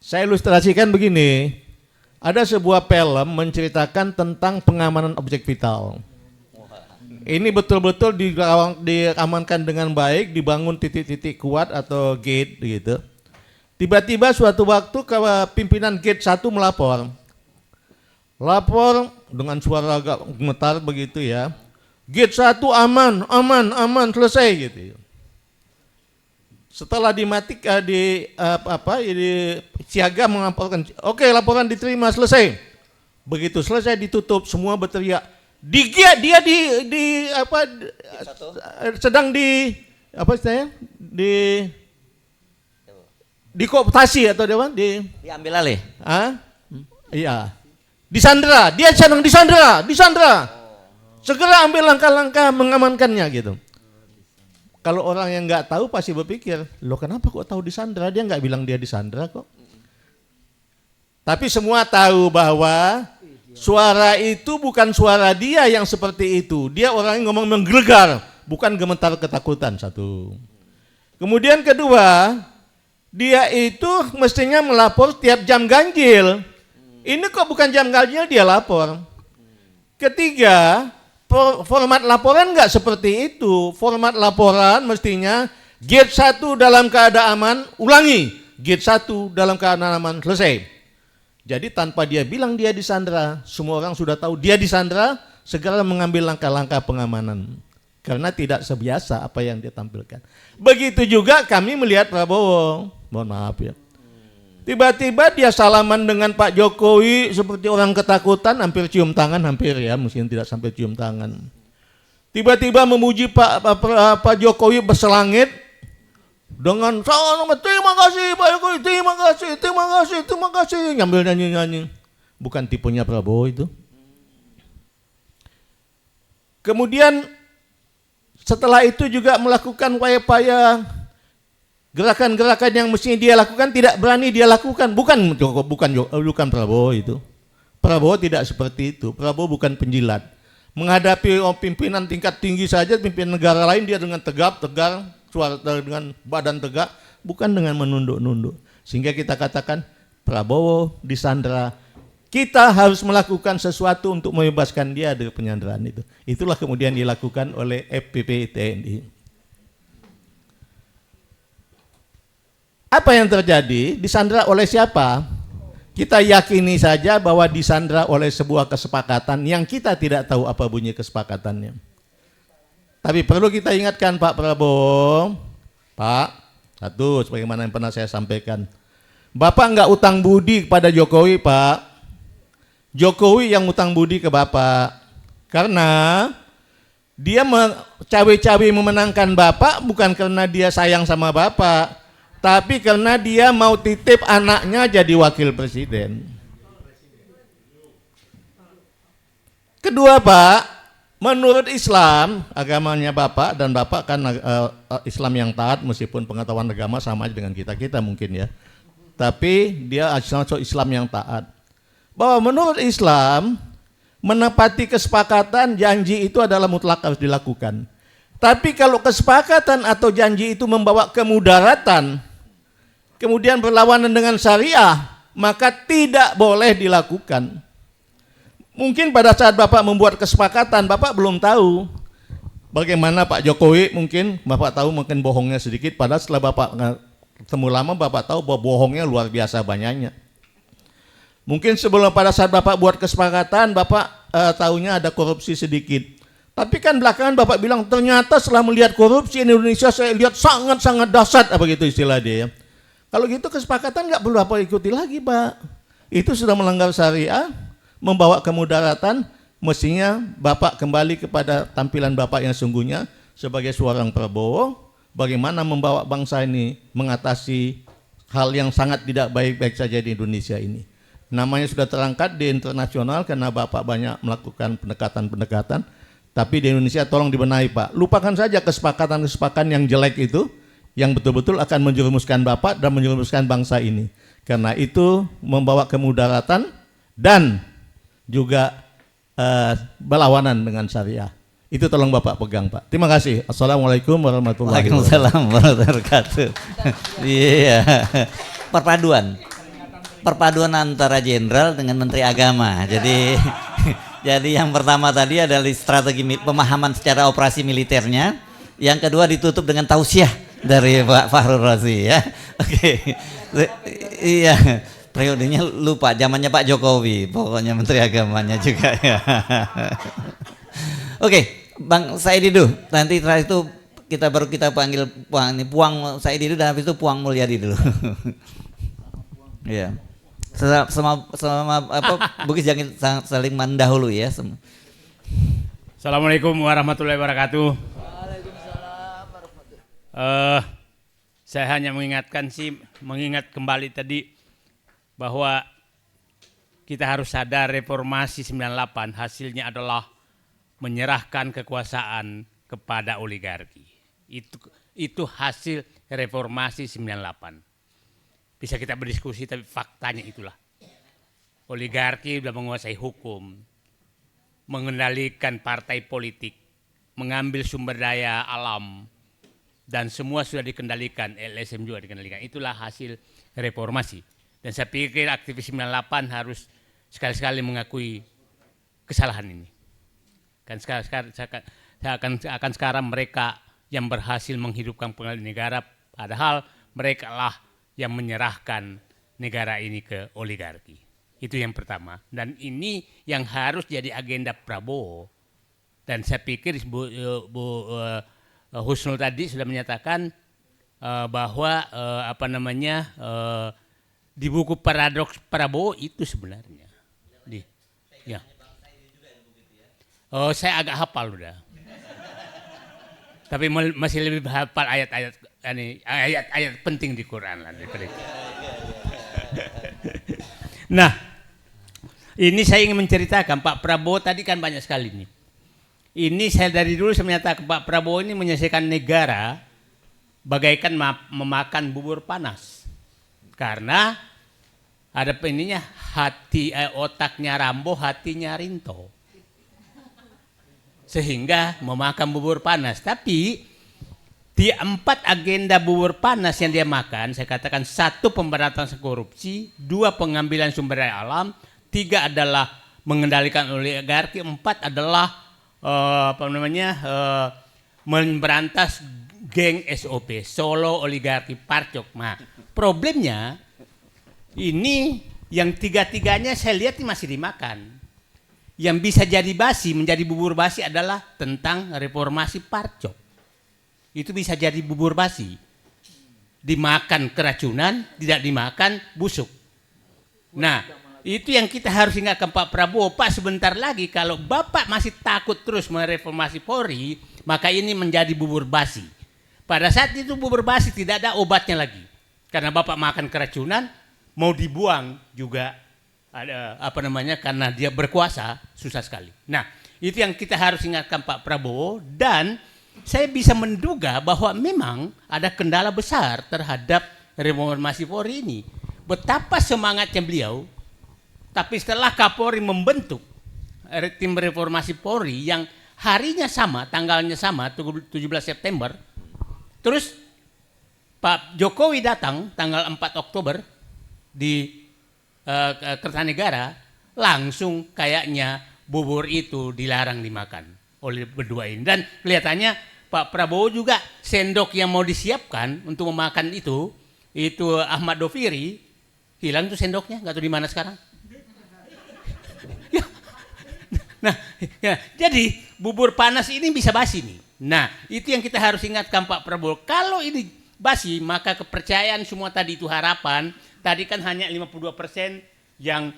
Saya ilustrasikan begini. Ada sebuah film menceritakan tentang pengamanan objek vital. Ini betul-betul diamankan dengan baik, dibangun titik-titik kuat atau gate gitu. Tiba-tiba suatu waktu pimpinan gate 1 melapor. Lapor dengan suara agak gemetar begitu ya. Gate 1 aman, selesai gitu. Setelah siaga melaporkan, oke laporan diterima, selesai. Begitu selesai ditutup, semua berteriak, dia di apa sedang di apa istilahnya di kooptasi atau Diambil alih. Iya. Disandra, dia sedang disandra. Segera ambil langkah-langkah mengamankannya gitu. Kalau orang yang nggak tahu pasti berpikir, loh kenapa kok tahu disandra? Dia nggak bilang dia disandra kok. Tapi semua tahu bahwa suara itu bukan suara dia yang seperti itu. Dia orang yang ngomong menggelegar, bukan gemetar ketakutan, satu. Kemudian kedua, dia itu mestinya melapor tiap jam ganjil. Ini kok bukan jam ganjil dia lapor. Ketiga, format laporan nggak seperti itu. Format laporan mestinya gate 1 dalam keadaan aman, ulangi. Gate 1 dalam keadaan aman, selesai. Jadi tanpa dia bilang dia disandra, semua orang sudah tahu dia disandra, segera mengambil langkah-langkah pengamanan. Karena tidak sebiasa apa yang dia tampilkan. Begitu juga kami melihat Prabowo. Mohon maaf ya. Tiba-tiba dia salaman dengan Pak Jokowi seperti orang ketakutan, hampir cium tangan, hampir ya, mungkin tidak sampai cium tangan. Tiba-tiba memuji Pak Jokowi berselangit dengan terima kasih Pak Jokowi, terima kasih, ngambil nyanyi-nyanyi. Bukan tipenya Prabowo itu. Kemudian setelah itu juga melakukan upaya-upaya gerakan-gerakan yang mestinya dia lakukan tidak berani dia lakukan. Bukan Prabowo itu. Prabowo tidak seperti itu. Prabowo bukan penjilat. Menghadapi pimpinan tingkat tinggi saja, pimpinan negara lain dia dengan tegar, suara dengan badan tegak, bukan dengan menunduk-nunduk. Sehingga kita katakan Prabowo disandra. Kita harus melakukan sesuatu untuk membebaskan dia dari penyanderaan itu. Itulah kemudian dilakukan oleh FPP TNI. Apa yang terjadi? Disandra oleh siapa? Kita yakini saja bahwa disandra oleh sebuah kesepakatan yang kita tidak tahu apa bunyi kesepakatannya. Tapi perlu kita ingatkan Pak Prabowo, Pak, satu, sebagaimana yang pernah saya sampaikan. Bapak enggak utang budi kepada Jokowi, Pak. Jokowi yang utang budi ke Bapak. Karena dia cawe-cawe memenangkan Bapak bukan karena dia sayang sama Bapak. Tapi karena dia mau titip anaknya jadi wakil presiden. Kedua Pak, menurut Islam, agamanya Bapak dan Bapak kan Islam yang taat meskipun pengetahuan agama sama aja dengan kita mungkin ya. Tapi dia Islam yang taat. Bahwa menurut Islam, menepati kesepakatan janji itu adalah mutlak harus dilakukan. Tapi kalau kesepakatan atau janji itu membawa kemudaratan, kemudian berlawanan dengan syariah, maka tidak boleh dilakukan. Mungkin pada saat Bapak membuat kesepakatan, Bapak belum tahu bagaimana Pak Jokowi, mungkin Bapak tahu mungkin bohongnya sedikit, padahal setelah Bapak ketemu lama Bapak tahu bahwa bohongnya luar biasa banyaknya. Mungkin sebelum pada saat Bapak buat kesepakatan, Bapak tahunya ada korupsi sedikit. Tapi kan belakangan Bapak bilang ternyata setelah melihat korupsi Indonesia saya lihat sangat-sangat dahsyat, apa gitu istilah dia ya. Kalau gitu kesepakatan nggak perlu apa ikuti lagi Pak. Itu sudah melanggar syariah, membawa kemudaratan. Mestinya Bapak kembali kepada tampilan Bapak yang sungguhnya sebagai seorang Prabowo. Bagaimana membawa bangsa ini mengatasi hal yang sangat tidak baik-baik saja di Indonesia ini. Namanya sudah terangkat di internasional karena Bapak banyak melakukan pendekatan-pendekatan. Tapi di Indonesia tolong dibenahi Pak. Lupakan saja kesepakatan-kesepakatan yang jelek itu, yang betul-betul akan menjerumuskan Bapak dan menjerumuskan bangsa ini. Karena itu membawa kemudaratan dan juga berlawanan dengan syariah. Itu tolong Bapak pegang Pak. Terima kasih. Assalamualaikum warahmatullahi wabarakatuh. Waalaikumsalam warahmatullahi wabarakatuh. Iya. Perpaduan antara jenderal dengan menteri agama. Jadi yang pertama tadi adalah strategi pemahaman secara operasi militernya. Yang kedua ditutup dengan tausiah dari Pak Fahrul Razi ya. Oke. Iya, periodenya lupa, zamannya Pak Jokowi, pokoknya menteri agamanya juga ya. Oke, Bang Said Didu, nanti setelah itu kita panggil Puang Said Didu dan habis itu Puang Mulyadi dulu. Iya. Sama apa Bukis jangan saling mendahului ya. Assalamualaikum warahmatullahi wabarakatuh. Saya hanya mengingat kembali tadi bahwa kita harus sadar reformasi 98 hasilnya adalah menyerahkan kekuasaan kepada oligarki. Itu hasil reformasi 98. Bisa kita berdiskusi tapi faktanya itulah. Oligarki sudah menguasai hukum, mengendalikan partai politik, mengambil sumber daya alam, dan semua sudah dikendalikan, LSM juga dikendalikan. Itulah hasil reformasi. Dan saya pikir aktivis 98 harus sekali-sekali mengakui kesalahan ini. Kan sekarang sekarang mereka yang berhasil menghidupkan pengadilan negara, padahal mereka lah yang menyerahkan negara ini ke oligarki. Itu yang pertama. Dan ini yang harus jadi agenda Prabowo. Dan saya pikir Bu Husnul tadi sudah menyatakan bahwa di buku Paradoks Prabowo itu sebenarnya. Ya. Oh, saya agak hafal udah. Tapi masih lebih hafal ayat-ayat penting di Quran lah daripada itu. Nah, ini saya ingin menceritakan Pak Prabowo tadi kan banyak sekali nih. Ini saya dari dulu saya menyatakan Pak Prabowo ini menyelesaikan negara bagaikan memakan bubur panas. Karena ada ininya otaknya Rambo, hatinya Rinto. Sehingga memakan bubur panas. Tapi di 4 agenda bubur panas yang dia makan, saya katakan 1 pemberantasan korupsi, 2 pengambilan sumber daya alam, 3 adalah mengendalikan oligarki, 4 adalah memberantas geng SOP, Solo Oligarki Parcok. Nah, problemnya ini yang 3-tiganya saya lihat ini masih dimakan. Yang bisa jadi basi, menjadi bubur basi adalah tentang reformasi Parcok. Itu bisa jadi bubur basi. Dimakan keracunan, tidak dimakan busuk. Nah, itu yang kita harus ingatkan Pak Prabowo. Pak, sebentar lagi kalau Bapak masih takut terus mereformasi Polri, maka ini menjadi bubur basi. Pada saat itu bubur basi tidak ada obatnya lagi. Karena Bapak makan keracunan, mau dibuang juga ada karena dia berkuasa susah sekali. Nah, itu yang kita harus ingatkan Pak Prabowo, dan saya bisa menduga bahwa memang ada kendala besar terhadap reformasi Polri ini. Betapa semangatnya beliau, tapi setelah Kapolri membentuk tim reformasi Polri yang harinya sama, tanggalnya sama, 17 September, terus Pak Jokowi datang tanggal 4 Oktober di Kertanegara, langsung kayaknya bubur itu dilarang dimakan oleh berdua ini. Dan kelihatannya Pak Prabowo juga sendok yang mau disiapkan untuk memakan itu Ahmad Doviri, hilang tuh sendoknya, nggak tahu di mana sekarang. Nah, ya, jadi bubur panas ini bisa basi nih. Nah, itu yang kita harus ingatkan Pak Prabowo. Kalau ini basi, maka kepercayaan semua tadi itu harapan. Tadi kan hanya 52% yang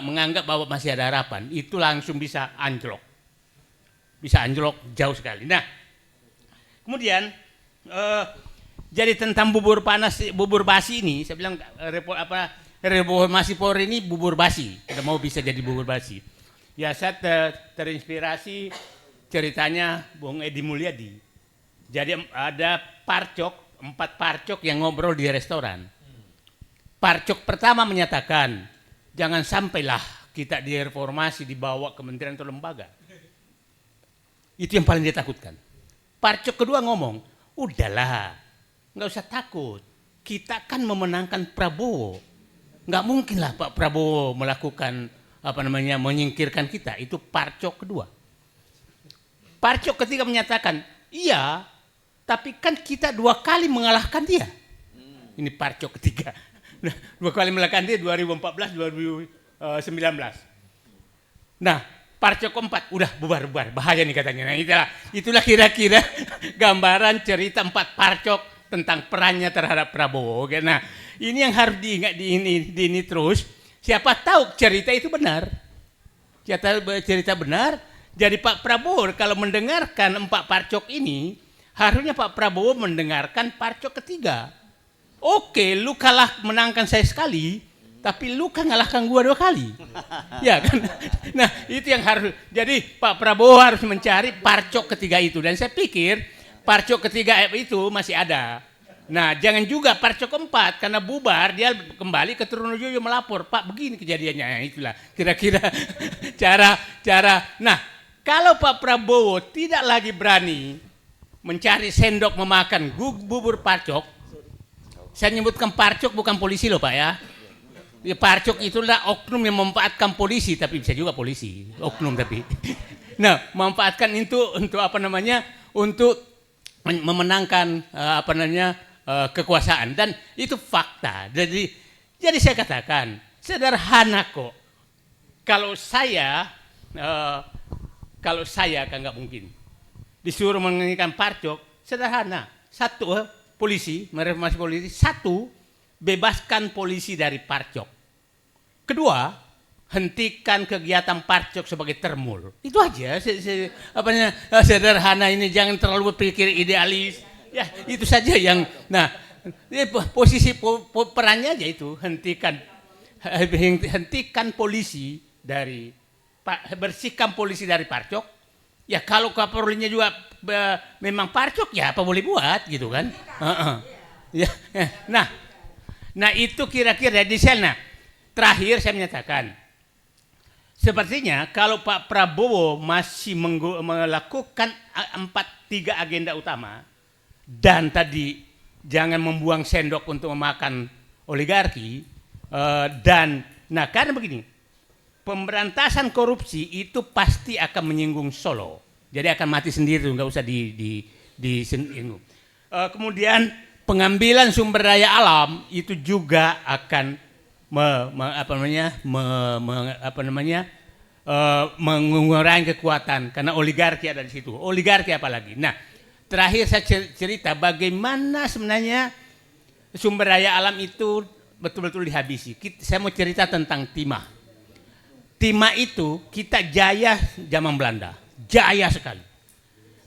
menganggap bahwa masih ada harapan. Itu langsung bisa anjlok. Bisa anjlok jauh sekali. Nah, kemudian jadi tentang bubur basi ini, saya bilang reformasi Polri ini bubur basi. Tidak mau bisa jadi bubur basi. Ya, saya terinspirasi ceritanya Bung Edi Mulyadi. Jadi ada 4 parcok yang ngobrol di restoran. Parcok pertama menyatakan, jangan sampailah kita direformasi dibawa kementerian atau lembaga. Itu yang paling dia takutkan. Parcok kedua ngomong, udahlah, nggak usah takut. Kita kan memenangkan Prabowo. Nggak mungkin lah Pak Prabowo melakukan menyingkirkan kita. Itu parcok kedua. Parcok ketiga menyatakan, iya, tapi kan kita 2 kali mengalahkan dia. Ini parcok ketiga. 2 kali mengalahkan dia 2014, 2019. Nah, parcok keempat udah bubar, bahaya nih katanya. Nah, itulah kira-kira gambaran cerita 4 parcok tentang perannya terhadap Prabowo. Nah, ini yang harus diingat di ini terus. Siapa tahu cerita itu benar. Cerita benar, Jadi Pak Prabowo kalau mendengarkan 4 parcok ini, harusnya Pak Prabowo mendengarkan parcok ketiga. Oke, lu kalah menangkan saya sekali, tapi lu kan ngalahkan gua 2 kali. Ya kan? Nah, itu yang harus. Jadi Pak Prabowo harus mencari parcok ketiga itu. Dan saya pikir parcok ketiga itu masih ada. Nah, jangan juga parcok keempat, karena bubar dia kembali ke Trunojoyo melapor, Pak begini kejadiannya. Nah, itulah kira-kira cara. Nah, kalau Pak Prabowo tidak lagi berani mencari sendok memakan bubur parcok, saya nyebutkan parcok bukan polisi loh Pak ya. Ya, parcok itulah oknum yang memanfaatkan polisi, tapi bisa juga polisi, oknum tapi. Nah, memanfaatkan itu untuk apa namanya? Untuk memenangkan kekuasaan, dan itu fakta. Jadi saya katakan sederhana kok. Kalau saya kan nggak mungkin disuruh menginginkan parcok, sederhana. Satu, polisi, mereformasi polisi. Satu, bebaskan polisi dari parcok. Kedua, hentikan kegiatan parcok sebagai termul. Itu aja. Sederhana ini, jangan terlalu berpikir idealis. Ya, itu saja yang. Nah, posisi perannya aja itu, hentikan polisi dari, bersihkan polisi dari parcok. Ya kalau Kapolrinya juga memang parcok, ya apa boleh buat gitu kan. Ya, nah itu kira-kira di sana. Terakhir saya menyatakan, sepertinya kalau Pak Prabowo masih melakukan 3 agenda utama, dan tadi jangan membuang sendok untuk memakan oligarki, karena begini, pemberantasan korupsi itu pasti akan menyinggung Solo, jadi akan mati sendiri, nggak usah disinggung. Kemudian pengambilan sumber daya alam itu juga akan mengurangi kekuatan, karena oligarki ada di situ. Oligarki apalagi. Nah, terakhir saya cerita bagaimana sebenarnya sumber daya alam itu betul-betul dihabisi. Saya mau cerita tentang timah. Timah itu kita jaya zaman Belanda, jaya sekali.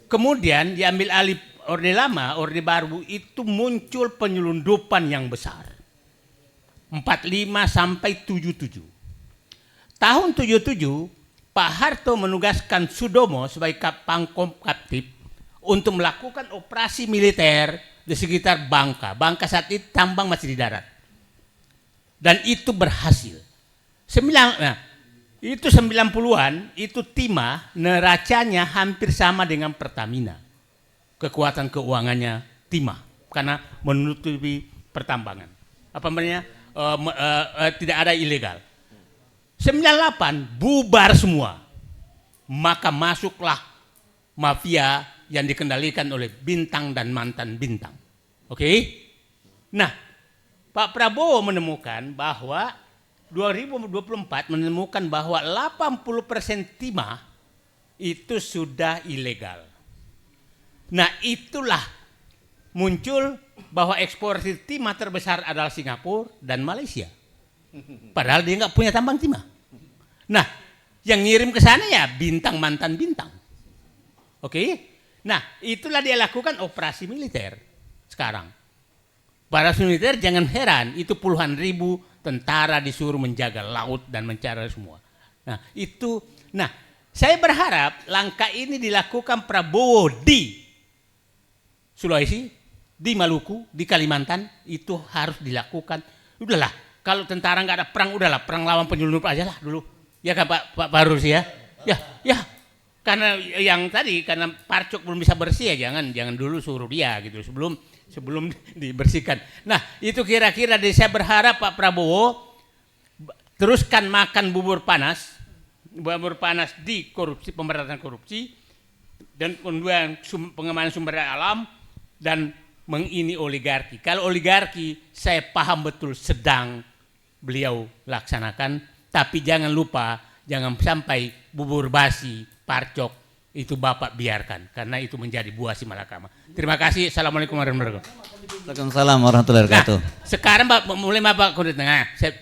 Kemudian diambil alih Orde Lama, Orde Baru, itu muncul penyelundupan yang besar. 45 sampai 77. Tahun 77, Pak Harto menugaskan Sudomo sebagai Pangkop Kaptip untuk melakukan operasi militer di sekitar Bangka. Bangka saat itu tambang masih di darat. Dan itu berhasil. Itu 90-an, itu timah neracanya hampir sama dengan Pertamina. Kekuatan keuangannya timah karena menutupi pertambangan. Apa namanya? Tidak ada ilegal. 98 bubar semua. Maka masuklah mafia yang dikendalikan oleh Bintang dan mantan Bintang. Oke? Nah, Pak Prabowo menemukan bahwa 2024 menemukan bahwa 80% timah itu sudah ilegal. Nah, itulah muncul bahwa ekspor timah terbesar adalah Singapura dan Malaysia. Padahal dia nggak punya tambang timah. Nah, yang ngirim ke sana ya Bintang mantan Bintang. Oke? Nah, itulah dia lakukan operasi militer sekarang. Para militer jangan heran, itu puluhan ribu tentara disuruh menjaga laut dan mencari semua. Nah, itu. Nah, saya berharap langkah ini dilakukan Prabowo di Sulawesi, di Maluku, di Kalimantan, itu harus dilakukan. Udahlah, kalau tentara nggak ada perang, udahlah perang lawan penyelundup aja lah dulu. Ya kan Pak Barus ya? Ya. Karena yang tadi, karena parcok belum bisa bersih ya jangan dulu suruh dia gitu sebelum dibersihkan. Nah, itu kira-kira saya berharap Pak Prabowo teruskan makan bubur panas di korupsi, pemberantasan korupsi, dan kemudian pengembangan sumber daya alam, dan mengini oligarki. Kalau oligarki saya paham betul sedang beliau laksanakan, tapi jangan lupa, jangan sampai bubur basi, parcok itu Bapak biarkan, karena itu menjadi buah si malakama. Terima kasih. Assalamualaikum warahmatullahi wabarakatuh. Waalaikumsalam warahmatullahi wabarakatuh. Nah, sekarang mulai Bapak Kudet Tengah, saya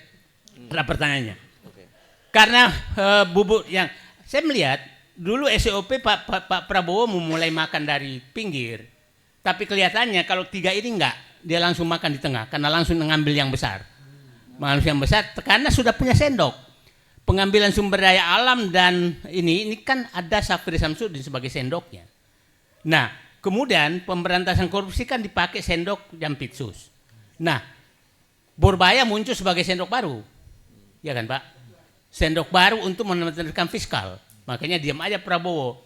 ada pertanyaannya. Karena bubur yang saya melihat dulu SOP Pak Prabowo memulai makan dari pinggir. Tapi kelihatannya kalau 3 ini enggak, dia langsung makan di tengah karena langsung mengambil yang besar. Mengambil yang besar karena sudah punya sendok. Pengambilan sumber daya alam dan ini kan ada Syafri Samsudin sebagai sendoknya. Nah, kemudian pemberantasan korupsi kan dipakai sendok Jampitsus. Nah, Borbaya muncul sebagai sendok baru. Ya kan, Pak? Sendok baru untuk menekan fiskal. Makanya diam aja Prabowo.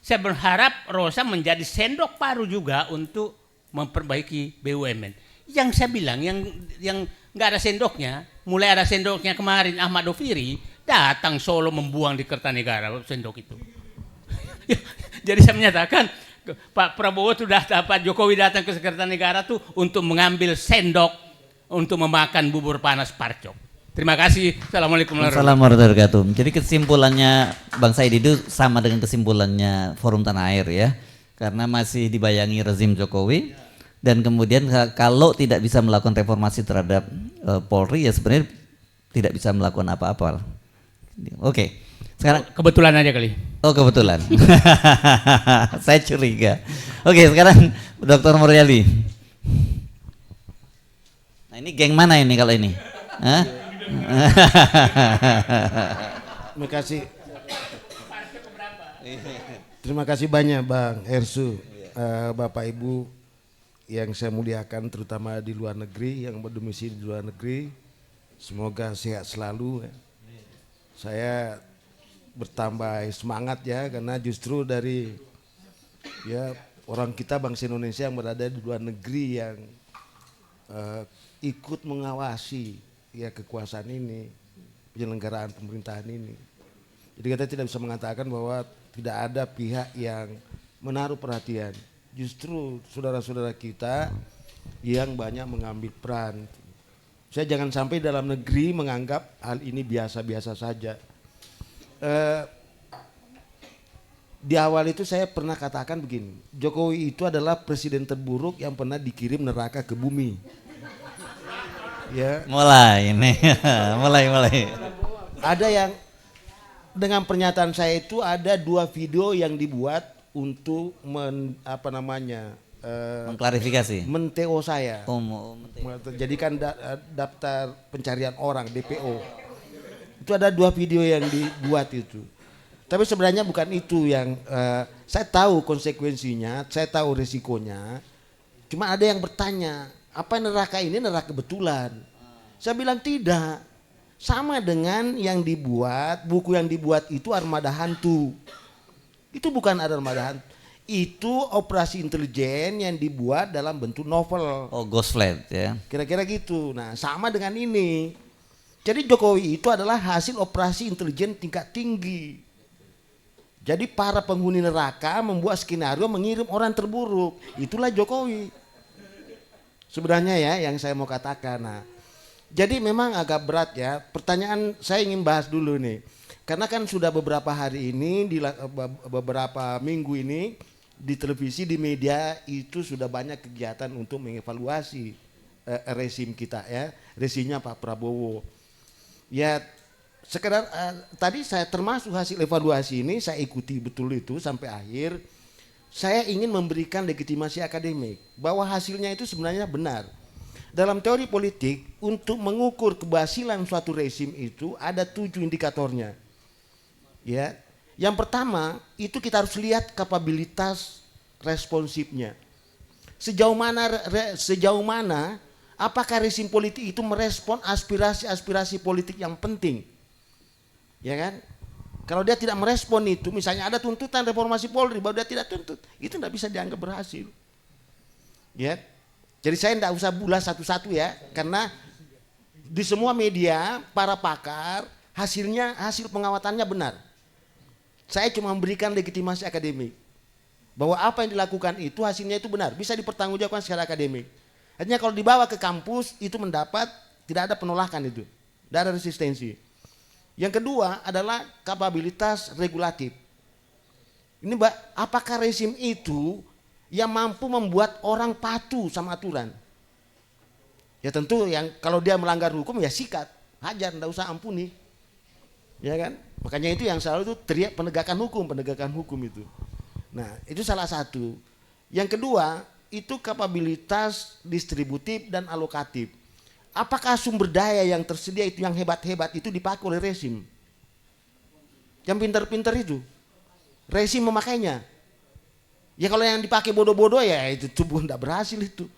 Saya berharap Rosa menjadi sendok baru juga untuk memperbaiki BUMN. Yang saya bilang yang nggak ada sendoknya, mulai ada sendoknya kemarin Ahmad Doviri datang Solo membuang di Kertanegara sendok itu. Jadi saya menyatakan Pak Prabowo sudah Pak Jokowi datang ke Kertanegara tuh untuk mengambil sendok untuk memakan bubur panas Parcok. Terima kasih. Assalamualaikum warahmatullahi wabarakatuh. Jadi kesimpulannya Bang Said itu sama dengan kesimpulannya Forum Tanah Air ya. Karena masih dibayangi rezim Jokowi dan kemudian kalau tidak bisa melakukan reformasi terhadap Polri ya sebenarnya tidak bisa melakukan apa-apa. Oke. Sekarang kebetulan aja kali. Oh, kebetulan. Saya curiga. Oke, sekarang Dr. Muryadi. Nah, ini geng mana ini kalau ini? Hah? Terima kasih banyak Bang Ersu, Bapak Ibu yang saya muliakan terutama di luar negeri, yang berdomisili di luar negeri. Semoga sehat selalu. Saya bertambah semangat ya karena justru dari ya orang kita bangsa Indonesia yang berada di luar negeri yang ikut mengawasi ya kekuasaan ini, penyelenggaraan pemerintahan ini. Jadi kita tidak bisa mengatakan bahwa tidak ada pihak yang menaruh perhatian. Justru saudara-saudara kita yang banyak mengambil peran. Saya jangan sampai dalam negeri menganggap hal ini biasa-biasa saja. Di awal itu saya pernah katakan begini, Jokowi itu adalah presiden terburuk yang pernah dikirim neraka ke bumi. Ya. Mulai ini, mulai. Ada yang dengan pernyataan saya itu ada 2 video yang dibuat untuk mengklarifikasi, men-TO saya, jadikan daftar pencarian orang DPO. Itu ada 2 video yang dibuat itu. Tapi sebenarnya bukan itu yang saya tahu konsekuensinya, saya tahu risikonya. Cuma ada yang bertanya, apa neraka ini neraka kebetulan? Saya bilang tidak. Sama dengan yang dibuat, buku yang dibuat itu Armada Hantu. Itu bukan armada hantu. Itu operasi intelijen yang dibuat dalam bentuk novel. Oh, Ghost Flight ya. Kira-kira gitu. Nah, sama dengan ini. Jadi Jokowi itu adalah hasil operasi intelijen tingkat tinggi. Jadi para penghuni neraka membuat skenario mengirim orang terburuk. Itulah Jokowi. Sebenarnya ya yang saya mau katakan. Nah, jadi memang agak berat ya. Pertanyaan saya ingin bahas dulu nih. Karena kan sudah beberapa hari ini, beberapa minggu ini di televisi, di media itu sudah banyak kegiatan untuk mengevaluasi rezim kita ya. Rezimnya Pak Prabowo. Ya sekedar tadi saya termasuk hasil evaluasi ini saya ikuti betul itu sampai akhir. Saya ingin memberikan legitimasi akademik bahwa hasilnya itu sebenarnya benar. Dalam teori politik untuk mengukur keberhasilan suatu rezim itu ada 7 indikatornya. Ya, yang pertama itu kita harus lihat kapabilitas responsifnya. Sejauh mana apakah rezim politik itu merespon aspirasi-aspirasi politik yang penting. Ya kan? Kalau dia tidak merespon itu, misalnya ada tuntutan reformasi Polri, baru dia tidak tuntut, itu tidak bisa dianggap berhasil. Ya, jadi saya tidak usah bulas satu-satu ya, karena di semua media para pakar hasil pengawatannya benar. Saya cuma memberikan legitimasi akademik bahwa apa yang dilakukan itu hasilnya itu benar, bisa dipertanggungjawabkan secara akademik. Artinya kalau dibawa ke kampus itu mendapat tidak ada penolakan itu, tidak ada resistensi. Yang kedua adalah kapabilitas regulatif. Ini apakah rezim itu yang mampu membuat orang patuh sama aturan? Ya tentu yang kalau dia melanggar hukum ya sikat, hajar, tidak usah ampuni. Ya kan? Makanya itu yang selalu itu teriak penegakan hukum itu. Nah, itu salah satu. Yang kedua, itu kapabilitas distributif dan alokatif. Apakah sumber daya yang tersedia itu yang hebat-hebat itu dipakai oleh rezim? Yang pintar-pintar itu, rezim memakainya. Ya kalau yang dipakai bodoh-bodoh ya itu tubuh tidak berhasil itu.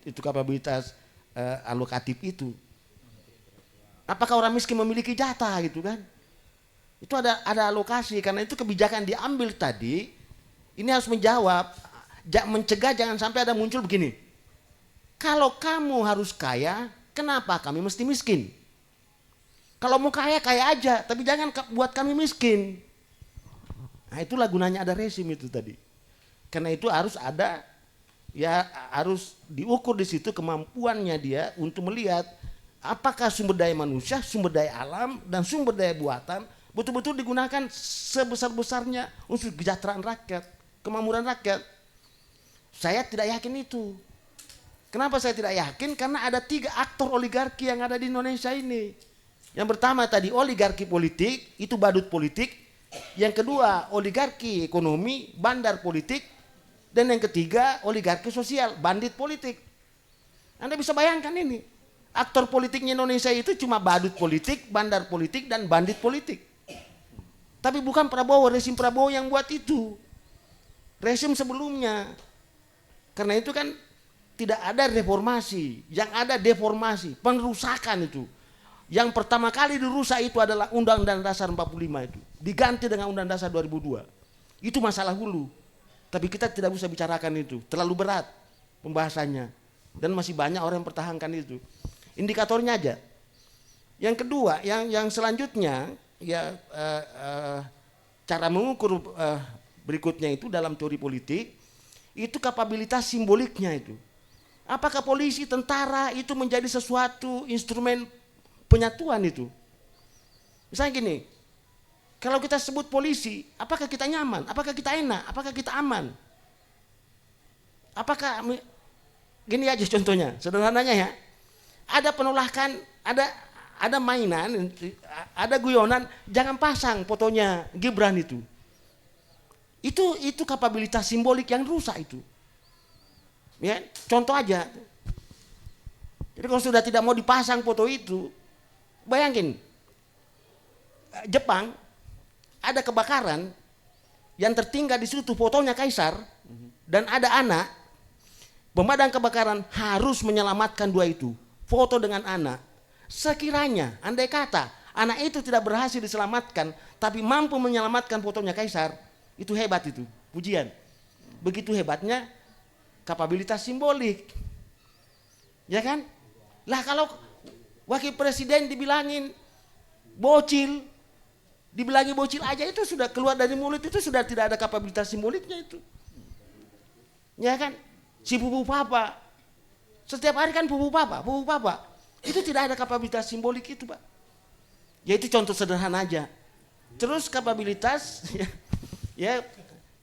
Itu kapabilitas alokatif itu. Apakah orang miskin memiliki jatah gitu kan? Itu ada alokasi, karena itu kebijakan diambil tadi. Ini harus menjawab, mencegah jangan sampai ada muncul begini. Kalau kamu harus kaya, kenapa kami mesti miskin? Kalau mau kaya, kaya aja, tapi jangan buat kami miskin. Nah, itulah gunanya ada rezim itu tadi. Karena itu harus ada, ya harus diukur di situ kemampuannya dia untuk melihat apakah sumber daya manusia, sumber daya alam, dan sumber daya buatan betul-betul digunakan sebesar-besarnya untuk kesejahteraan rakyat, kemakmuran rakyat. Saya tidak yakin itu. Kenapa saya tidak yakin? Karena ada 3 aktor oligarki yang ada di Indonesia ini. Yang pertama tadi oligarki politik, itu badut politik. Yang kedua oligarki ekonomi, bandar politik. Dan yang ketiga oligarki sosial, bandit politik. Anda bisa bayangkan ini. Aktor politiknya Indonesia itu cuma badut politik, bandar politik, dan bandit politik. Tapi bukan Prabowo, rezim Prabowo yang buat itu. Rezim sebelumnya. Karena itu kan tidak ada reformasi, yang ada deformasi, pengerusakan itu. Yang pertama kali dirusak itu adalah Undang-Undang Dasar 45 itu. Diganti dengan Undang-Undang Dasar 2002. Itu masalah hulu. Tapi kita tidak bisa bicarakan itu, terlalu berat pembahasannya. Dan masih banyak orang yang pertahankan itu. Indikatornya aja. Yang kedua, yang selanjutnya, ya cara mengukur berikutnya itu dalam teori politik, itu kapabilitas simboliknya itu. Apakah polisi, tentara itu menjadi sesuatu instrumen penyatuan itu? Misalnya gini, kalau kita sebut polisi, apakah kita nyaman? Apakah kita enak? Apakah kita aman? Apakah, gini aja contohnya, sederhananya ya, ada penolakan, ada mainan, ada guyonan, jangan pasang fotonya Gibran itu. Itu kapabilitas simbolik yang rusak itu. Ya, contoh aja. Jadi kalau sudah tidak mau dipasang foto itu, bayangin, Jepang ada kebakaran yang tertinggal di situ fotonya Kaisar dan ada anak, pemadam kebakaran harus menyelamatkan 2 itu, foto dengan anak. Sekiranya, andai kata anak itu tidak berhasil diselamatkan, tapi mampu menyelamatkan fotonya Kaisar, itu hebat itu, pujian. Begitu hebatnya kapabilitas simbolik. Ya kan? Lah kalau wakil presiden dibilangin bocil, dibilangi bocil aja itu sudah keluar dari mulut itu sudah tidak ada kapabilitas simboliknya itu. Ya kan? Si pupu papa. Setiap hari kan pupu papa. Itu tidak ada kapabilitas simbolik itu, Pak. Ya itu contoh sederhana aja. Terus kapabilitas ya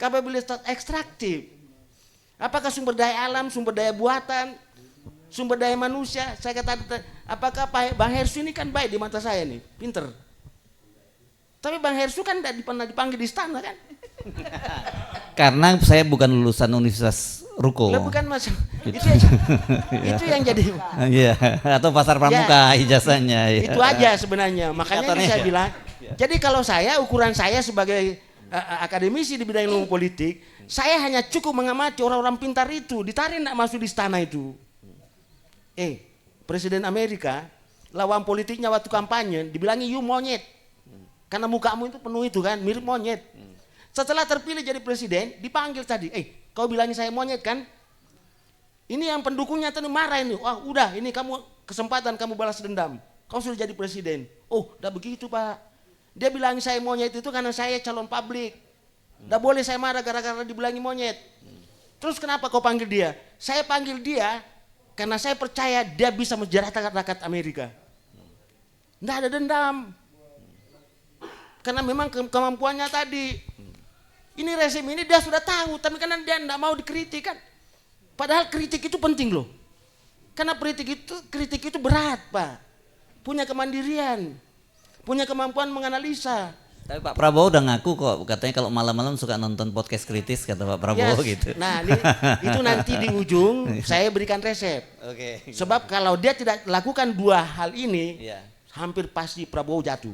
kapabilitas ekstraktif. Apakah sumber daya alam, sumber daya buatan, sumber daya manusia? Saya kata, apakah Bang Hersu ini kan baik di mata saya nih, pinter. Tapi Bang Hersu kan tidak pernah dipanggil di istana kan? Karena saya bukan lulusan Universitas Ruko. Lah bukan mas, Gitu. itu yang jadi. Iya, atau Pasar Pramuka ijazahnya. Ya. Itu aja sebenarnya. Makanya ini saya Ya. bilang. Jadi kalau ukuran saya sebagai akademisi di bidang ilmu politik, saya hanya cukup mengamati orang-orang pintar itu, ditarik nak masuk di istana itu. Presiden Amerika, lawan politiknya waktu kampanye, dibilangi you monyet. Karena mukamu itu penuh itu kan, mirip monyet. Setelah terpilih jadi presiden, dipanggil tadi, kau bilangi saya monyet kan? Ini yang pendukungnya tadi marah ini, wah udah ini kamu kesempatan kamu balas dendam. Kau sudah jadi presiden. Oh, udah begitu Pak. Dia bilang saya monyet itu karena saya calon publik. Nggak boleh saya marah gara-gara dibilangi monyet. Terus kenapa kau panggil dia? Saya panggil dia karena saya percaya dia bisa menjarakan rakyat Amerika. Nggak ada dendam. Karena memang kemampuannya tadi. Ini rezim ini dia sudah tahu, tapi karena dia nggak mau dikritik kan. Padahal kritik itu penting loh. Karena kritik itu berat Pak. punya kemandirian, punya kemampuan menganalisa. Tapi Pak Prabowo udah ngaku kok, katanya kalau malam-malam suka nonton podcast kritis kata Pak Prabowo Yes. gitu. Nah, itu nanti di ujung saya berikan resep. Oke. Sebab kalau dia tidak lakukan dua hal ini, Iya. hampir pasti Prabowo jatuh.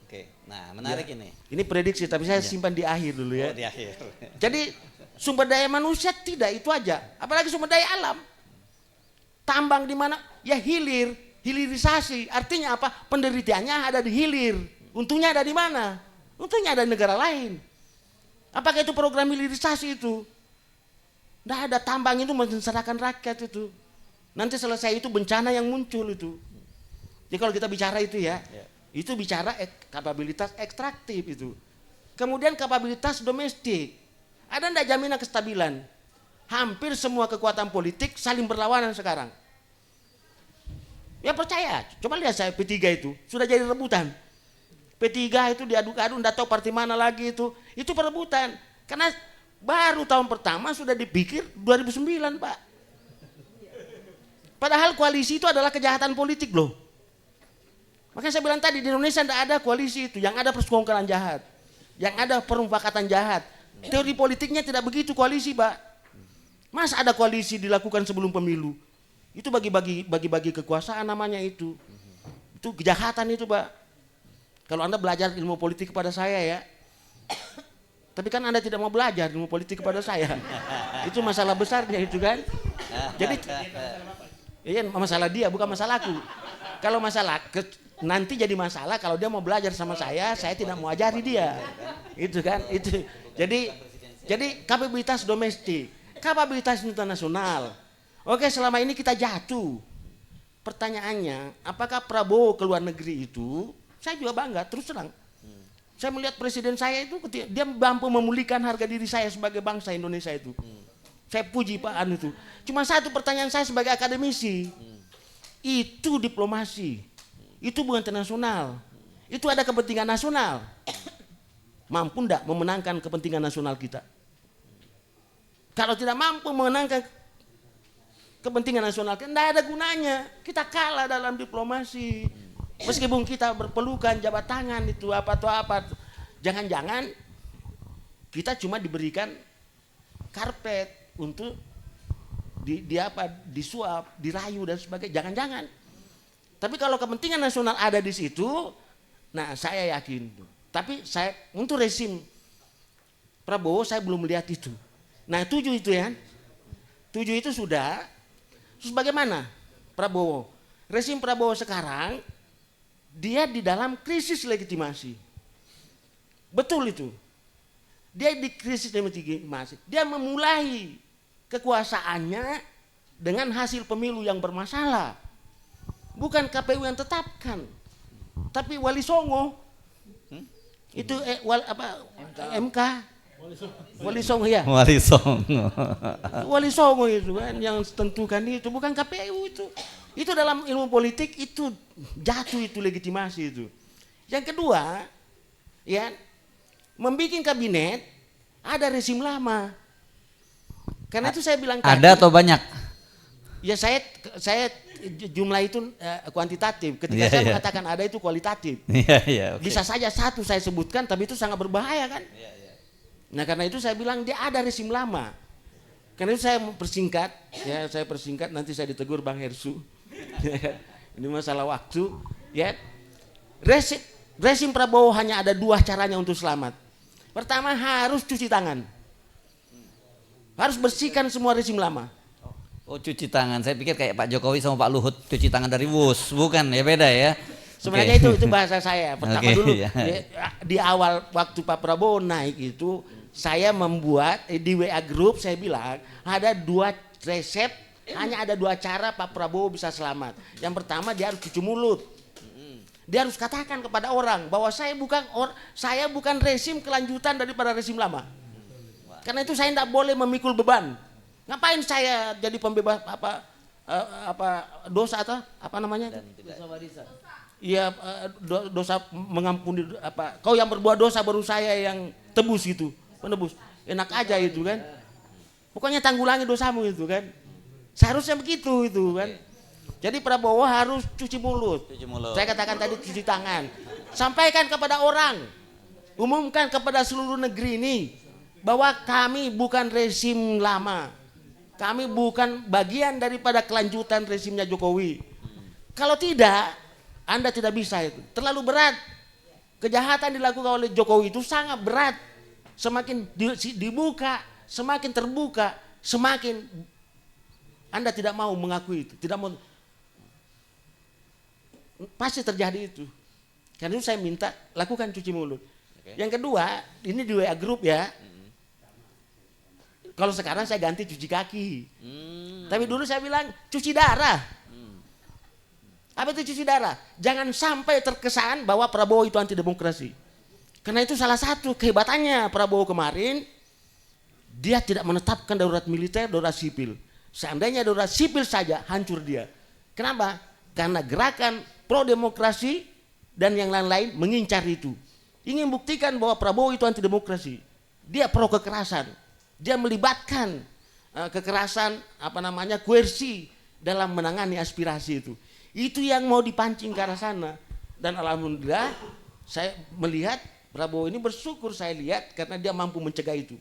Oke. Nah, menarik ini. Ini prediksi, tapi saya simpan di akhir dulu ya. Oh, di akhir. Jadi sumber daya manusia tidak itu aja, apalagi sumber daya alam. Tambang di mana? Ya hilir, hilirisasi. Artinya apa? Penderitaannya ada di hilir. Untungnya ada di mana? Untungnya ada di negara lain. Apakah itu program hilirisasi itu? Tidak ada, tambang itu mensengsarakan rakyat itu. Nanti selesai itu bencana yang muncul itu. Jadi kalau kita bicara itu ya, itu bicara kapabilitas ekstraktif itu. Kemudian kapabilitas domestik. Ada enggak jaminan kestabilan? Hampir semua kekuatan politik saling berlawanan sekarang. Ya percaya, coba lihat saya P3 itu, sudah jadi rebutan. P3 itu diadu-adu, enggak tahu partai mana lagi itu perebutan. Karena baru tahun pertama sudah dipikir 2009 Pak. Padahal koalisi itu adalah kejahatan politik loh. Makanya saya bilang tadi di Indonesia tidak ada koalisi itu, yang ada persekongkolan jahat, yang ada permufakatan jahat. Teori politiknya tidak begitu koalisi Pak. Masa ada koalisi dilakukan sebelum pemilu? Itu bagi-bagi kekuasaan namanya itu. Itu kejahatan itu Pak. Kalau Anda belajar ilmu politik kepada saya ya. Tapi kan Anda tidak mau belajar ilmu politik kepada saya. Itu masalah besarnya itu kan. Jadi iya masalah dia bukan masalahku. Kalau masalah nanti jadi masalah kalau dia mau belajar sama saya tidak mau ajari dia. Itu kan itu. Jadi kapabilitas domestik, kapabilitas internasional. Oke, selama ini kita jatuh. Pertanyaannya, apakah Prabowo ke luar negeri itu? Saya juga bangga, terus terang. Saya melihat presiden saya itu dia mampu memulihkan harga diri saya sebagai bangsa Indonesia itu. Saya puji Pak Anu itu. Cuma satu pertanyaan saya sebagai akademisi. Itu diplomasi. Itu hubungan internasional. Itu ada kepentingan nasional. Mampu enggak memenangkan kepentingan nasional kita? Kalau tidak mampu memenangkan kepentingan nasional kita, enggak ada gunanya. Kita kalah dalam diplomasi. Meskipun kita berpelukan jabat tangan itu apa. Jangan-jangan kita cuma diberikan karpet untuk disuap, dirayu dan sebagainya. Jangan-jangan. Tapi kalau kepentingan nasional ada di situ, nah saya yakin. Tapi saya untuk rezim Prabowo saya belum melihat itu. Nah 7 itu ya. 7 itu sudah. Terus bagaimana Prabowo? Rezim Prabowo sekarang dia di dalam krisis legitimasi. Betul itu. Dia di krisis legitimasi. Dia memulai kekuasaannya dengan hasil pemilu yang bermasalah. Bukan KPU yang tetapkan. Tapi Wali Songo. Itu MK. Wali Songo ya. Wali Songo. Wali Songo itu kan yang tentukan itu, bukan KPU itu. Itu dalam ilmu politik itu jatuh itu legitimasi itu. Yang kedua, ya membikin kabinet ada rezim lama. Karena itu saya bilang Ada atau banyak? Ya saya jumlah itu kuantitatif. Ketika saya mengatakan ada itu kualitatif. Iya. Bisa saja satu saya sebutkan, tapi itu sangat berbahaya kan. Nah karena itu saya bilang dia ada rezim lama. Karena itu saya persingkat, ya saya persingkat nanti saya ditegur Bang Hersu. Ini masalah waktu. Ya, rezim Prabowo hanya ada 2 caranya untuk selamat. Pertama harus cuci tangan, harus bersihkan semua rezim lama. Oh cuci tangan, saya pikir kayak Pak Jokowi sama Pak Luhut cuci tangan dari wus, bukan ya beda ya? Sebenarnya itu bahasa saya. Pertama dulu ya. di awal waktu Pak Prabowo naik itu saya membuat di WA Group saya bilang ada 2 resep, hanya ada 2 cara Pak Prabowo bisa selamat. Yang pertama dia harus cuci mulut. Dia harus katakan kepada orang bahwa saya bukan rezim kelanjutan daripada rezim lama. Karena itu saya tidak boleh memikul beban. Ngapain saya jadi pembebas dosa atau apa namanya? Dosa warisan. Iya dosa mengampuni kau yang berbuat dosa baru saya yang tebus gitu. Penebus. Enak aja itu kan. Pokoknya tanggulangi dosamu itu kan. Seharusnya begitu itu kan. Jadi Prabowo harus cuci mulut. Cuci mulut. Saya katakan tadi cuci tangan. Sampaikan kepada orang, umumkan kepada seluruh negeri ini bahwa kami bukan rezim lama. Kami bukan bagian daripada kelanjutan rezimnya Jokowi. Kalau tidak, Anda tidak bisa itu. Terlalu berat. Kejahatan dilakukan oleh Jokowi itu sangat berat. Semakin dibuka, semakin terbuka, semakin Anda tidak mau mengakui itu. Tidak mau. Pasti terjadi itu. Karena itu saya minta lakukan cuci mulut. Yang kedua, ini di WA Group ya. Kalau sekarang saya ganti cuci kaki. Tapi dulu saya bilang cuci darah. Apa itu cuci darah? Jangan sampai terkesan bahwa Prabowo itu anti demokrasi. Karena itu salah satu kehebatannya Prabowo kemarin, dia tidak menetapkan darurat militer, darurat sipil. Seandainya darurat sipil saja hancur dia. Kenapa? Karena gerakan pro demokrasi dan yang lain-lain mengincar itu. Ingin buktikan bahwa Prabowo itu anti demokrasi. Dia pro kekerasan. Dia melibatkan kekerasan koersi dalam menangani aspirasi itu. Itu yang mau dipancing ke arah sana. Dan alhamdulillah saya melihat Prabowo ini bersyukur saya lihat karena dia mampu mencegah itu.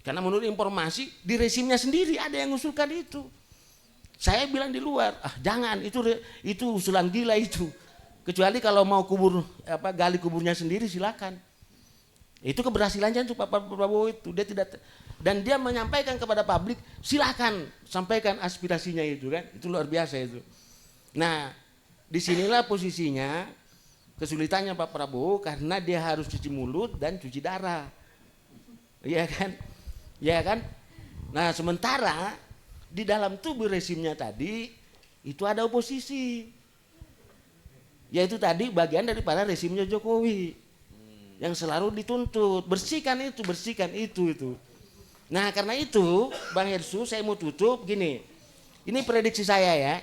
Karena menurut informasi di rezimnya sendiri ada yang mengusulkan itu. Saya bilang di luar, jangan itu usulan gila itu. Kecuali kalau mau gali kuburnya sendiri silakan. Itu keberhasilannya untuk Pak Prabowo itu. Dia tidak, dan dia menyampaikan kepada publik, silakan sampaikan aspirasinya itu kan. Itu luar biasa itu. Nah, disinilah posisinya kesulitannya Pak Prabowo karena dia harus cuci mulut dan cuci darah. Iya kan? Ya kan? Nah, sementara di dalam tubuh rezimnya tadi itu ada oposisi, yaitu tadi bagian daripada rezimnya Jokowi yang selalu dituntut bersihkan itu. Nah karena itu Bang Hersu saya mau tutup gini, ini prediksi saya ya,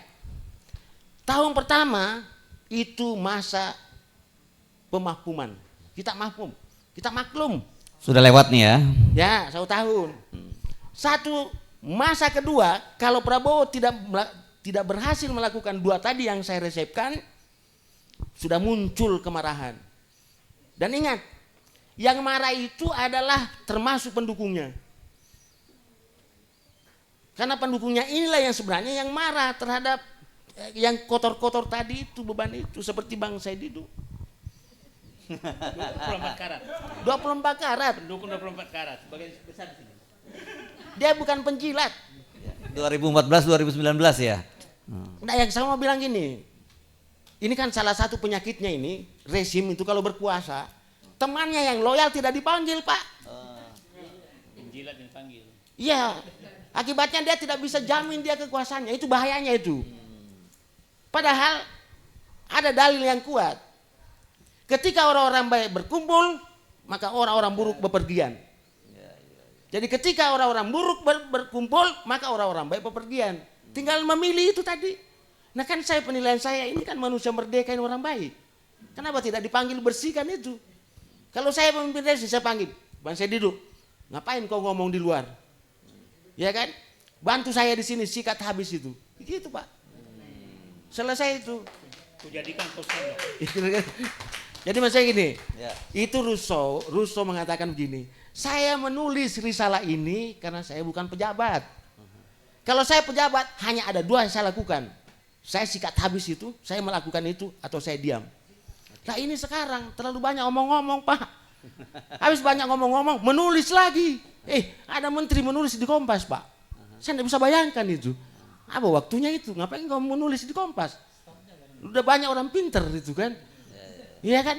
tahun pertama itu masa pemakmuman, kita maklum. Sudah lewat nih ya. Ya 1 tahun. Satu masa kedua, kalau Prabowo tidak berhasil melakukan 2 tadi yang saya resepkan, sudah muncul kemarahan. Dan ingat, yang marah itu adalah termasuk pendukungnya. Karena pendukungnya inilah yang sebenarnya yang marah terhadap yang kotor-kotor tadi itu, beban itu, seperti Bang Said Didu. 24 karat. 24 karat. Pendukung 24 karat. Sebagai besar di sini. Dia bukan penjilat. 2014 2019 ya. Nah yang saya mau bilang gini, ini kan salah satu penyakitnya ini, rezim itu kalau berkuasa, temannya yang loyal tidak dipanggil Pak. Penjilat yang panggil. Iya, akibatnya dia tidak bisa jamin dia kekuasaannya, itu bahayanya itu. Padahal ada dalil yang kuat. Ketika orang-orang baik berkumpul, maka orang-orang buruk bepergian. Jadi ketika orang-orang buruk berkumpul, maka orang-orang baik bepergian. Tinggal memilih itu tadi. Nah kan penilaian saya ini kan manusia merdeka ini orang baik. Kenapa tidak dipanggil bersihkan itu? Kalau saya pemimpin resi, saya panggil, Bang saya duduk. Ngapain kau ngomong di luar? Ya kan? Bantu saya di sini sikat habis itu. Begitu Pak. Selesai itu. Kujadikan kosong. Jadi maksudnya gini, Ya. itu Rousseau mengatakan begini, saya menulis risalah ini karena saya bukan pejabat. Kalau saya pejabat, hanya ada 2 yang saya lakukan. Saya sikat habis itu, saya melakukan itu, atau saya diam. Nah ini sekarang terlalu banyak omong-omong Pak. Habis banyak ngomong-ngomong, menulis lagi. Ada menteri menulis di Kompas Pak. Saya tidak bisa bayangkan itu. Apa waktunya itu? Ngapain kamu menulis di Kompas? Udah banyak orang pinter itu kan. Iya kan?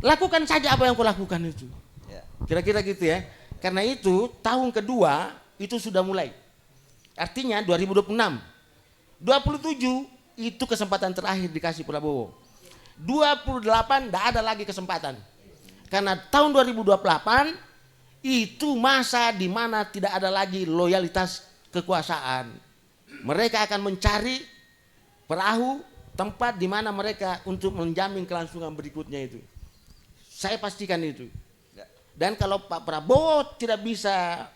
Lakukan saja apa yang kau lakukan itu. Kira-kira gitu ya. Karena itu tahun kedua itu sudah mulai. Artinya 2026. 27 itu kesempatan terakhir dikasih Prabowo. 28 tidak ada lagi kesempatan. Karena tahun 2028 itu masa di mana tidak ada lagi loyalitas kekuasaan. Mereka akan mencari perahu tempat di mana mereka untuk menjamin kelangsungan berikutnya itu. Saya pastikan itu. Dan kalau Pak Prabowo tidak bisa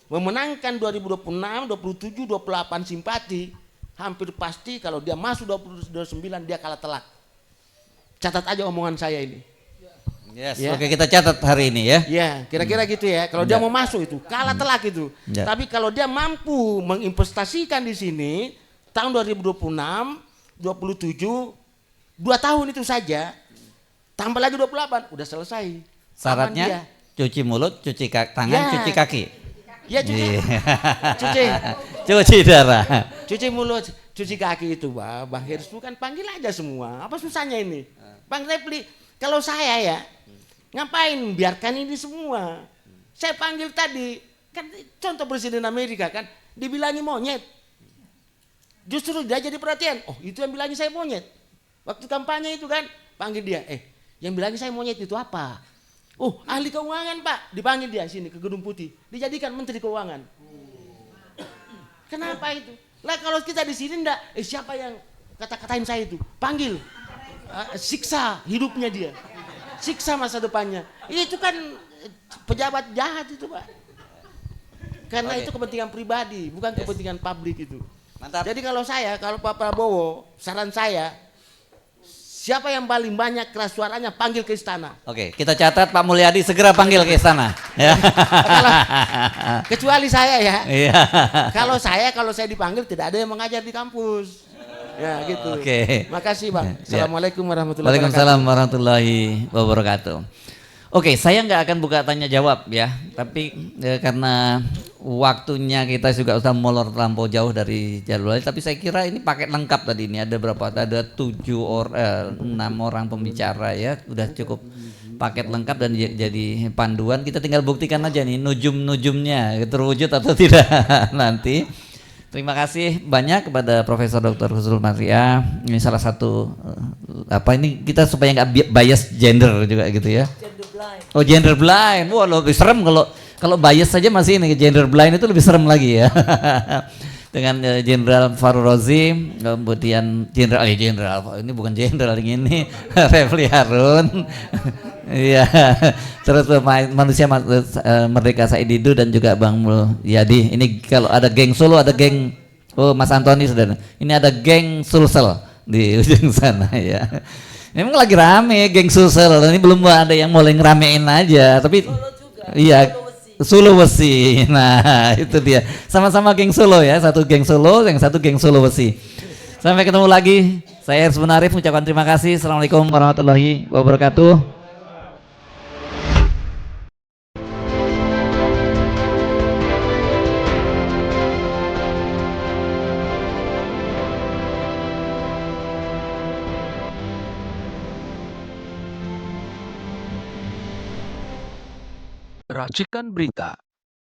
memenangkan 2026, 27, 28 simpati, hampir pasti kalau dia masuk 2029 dia kalah telak. Catat aja omongan saya ini. Yes, Ya. oke kita catat hari ini ya. Ya, kira-kira gitu ya. Kalau dia mau masuk itu kalah telak itu. Ya. Tapi kalau dia mampu menginvestasikan di sini tahun 2026, 27, 2 tahun itu saja. Tambah lagi 28, udah selesai. Aman Syaratnya dia. cuci mulut, cuci tangan, Ya. cuci kaki. Ya cuci, Iya. cuci, Cuci darah. cuci mulut, cuci kaki itu, Bang Heris bukan panggil aja semua. Apa susahnya ini, Bang Repli? Kalau saya ya, ngapain biarkan ini semua? Saya panggil tadi, kan contoh Presiden Amerika kan, dibilangi monyet. Justru dia jadi perhatian. Oh itu yang bilangnya saya monyet. Waktu kampanye itu kan, panggil dia. Yang bilangnya saya monyet itu apa? Oh ahli keuangan Pak. Dipanggil dia sini ke Gedung Putih. Dijadikan Menteri Keuangan. Kenapa itu? Lah kalau kita di sini enggak, siapa yang kata-katain saya itu? Panggil. Siksa hidupnya dia. Siksa masa depannya. Itu kan pejabat jahat itu Pak. Karena itu kepentingan pribadi, bukan kepentingan publik itu. Mantap. Jadi kalau Pak Prabowo, saran saya, siapa yang paling banyak keras suaranya panggil ke istana. Oke, kita catat Pak Mulyadi segera panggil ke istana. Ya. Kecuali saya ya. Iya. Kalau saya dipanggil tidak ada yang mengajar di kampus. Ya gitu. Oke. Makasih Bang. Ya. Assalamualaikum warahmatullahi wabarakatuh. Waalaikumsalam warahmatullahi wabarakatuh. Oke, saya nggak akan buka tanya jawab ya, tapi karena waktunya kita juga sudah molor terlampau jauh dari jadwalnya, tapi saya kira ini paket lengkap tadi ini ada berapa? Ada 6 orang pembicara ya, udah cukup paket lengkap dan jadi panduan. Kita tinggal buktikan aja nih nujum-nujumnya terwujud atau tidak nanti. Terima kasih banyak kepada Profesor Dr. Husnul Maria. Ini salah satu ini kita supaya nggak bias gender juga gitu ya. Oh gender blind, wah lebih serem kalau bias saja masih ini gender blind itu lebih serem lagi ya. Dengan Jenderal Farul Rozi, kemudian Jenderal ini bukan Jenderal ini Refli Harun, iya, terus manusia Merdeka Said Didu dan juga Bang Mulyadi. Ini kalau ada geng Solo, ada geng Mas Antoni sudah. Ini ada geng Sulsel di ujung sana ya. Memang lagi rame geng Sulsel, ini belum ada yang mulai ngeramein aja, tapi iya. Sulawesi, nah itu dia, sama-sama geng Solo ya, satu geng Solo, yang satu geng Sulawesi. Sampai ketemu lagi, saya Heris Munarif mengucapkan terima kasih. Assalamualaikum warahmatullahi wabarakatuh. Racikan Berita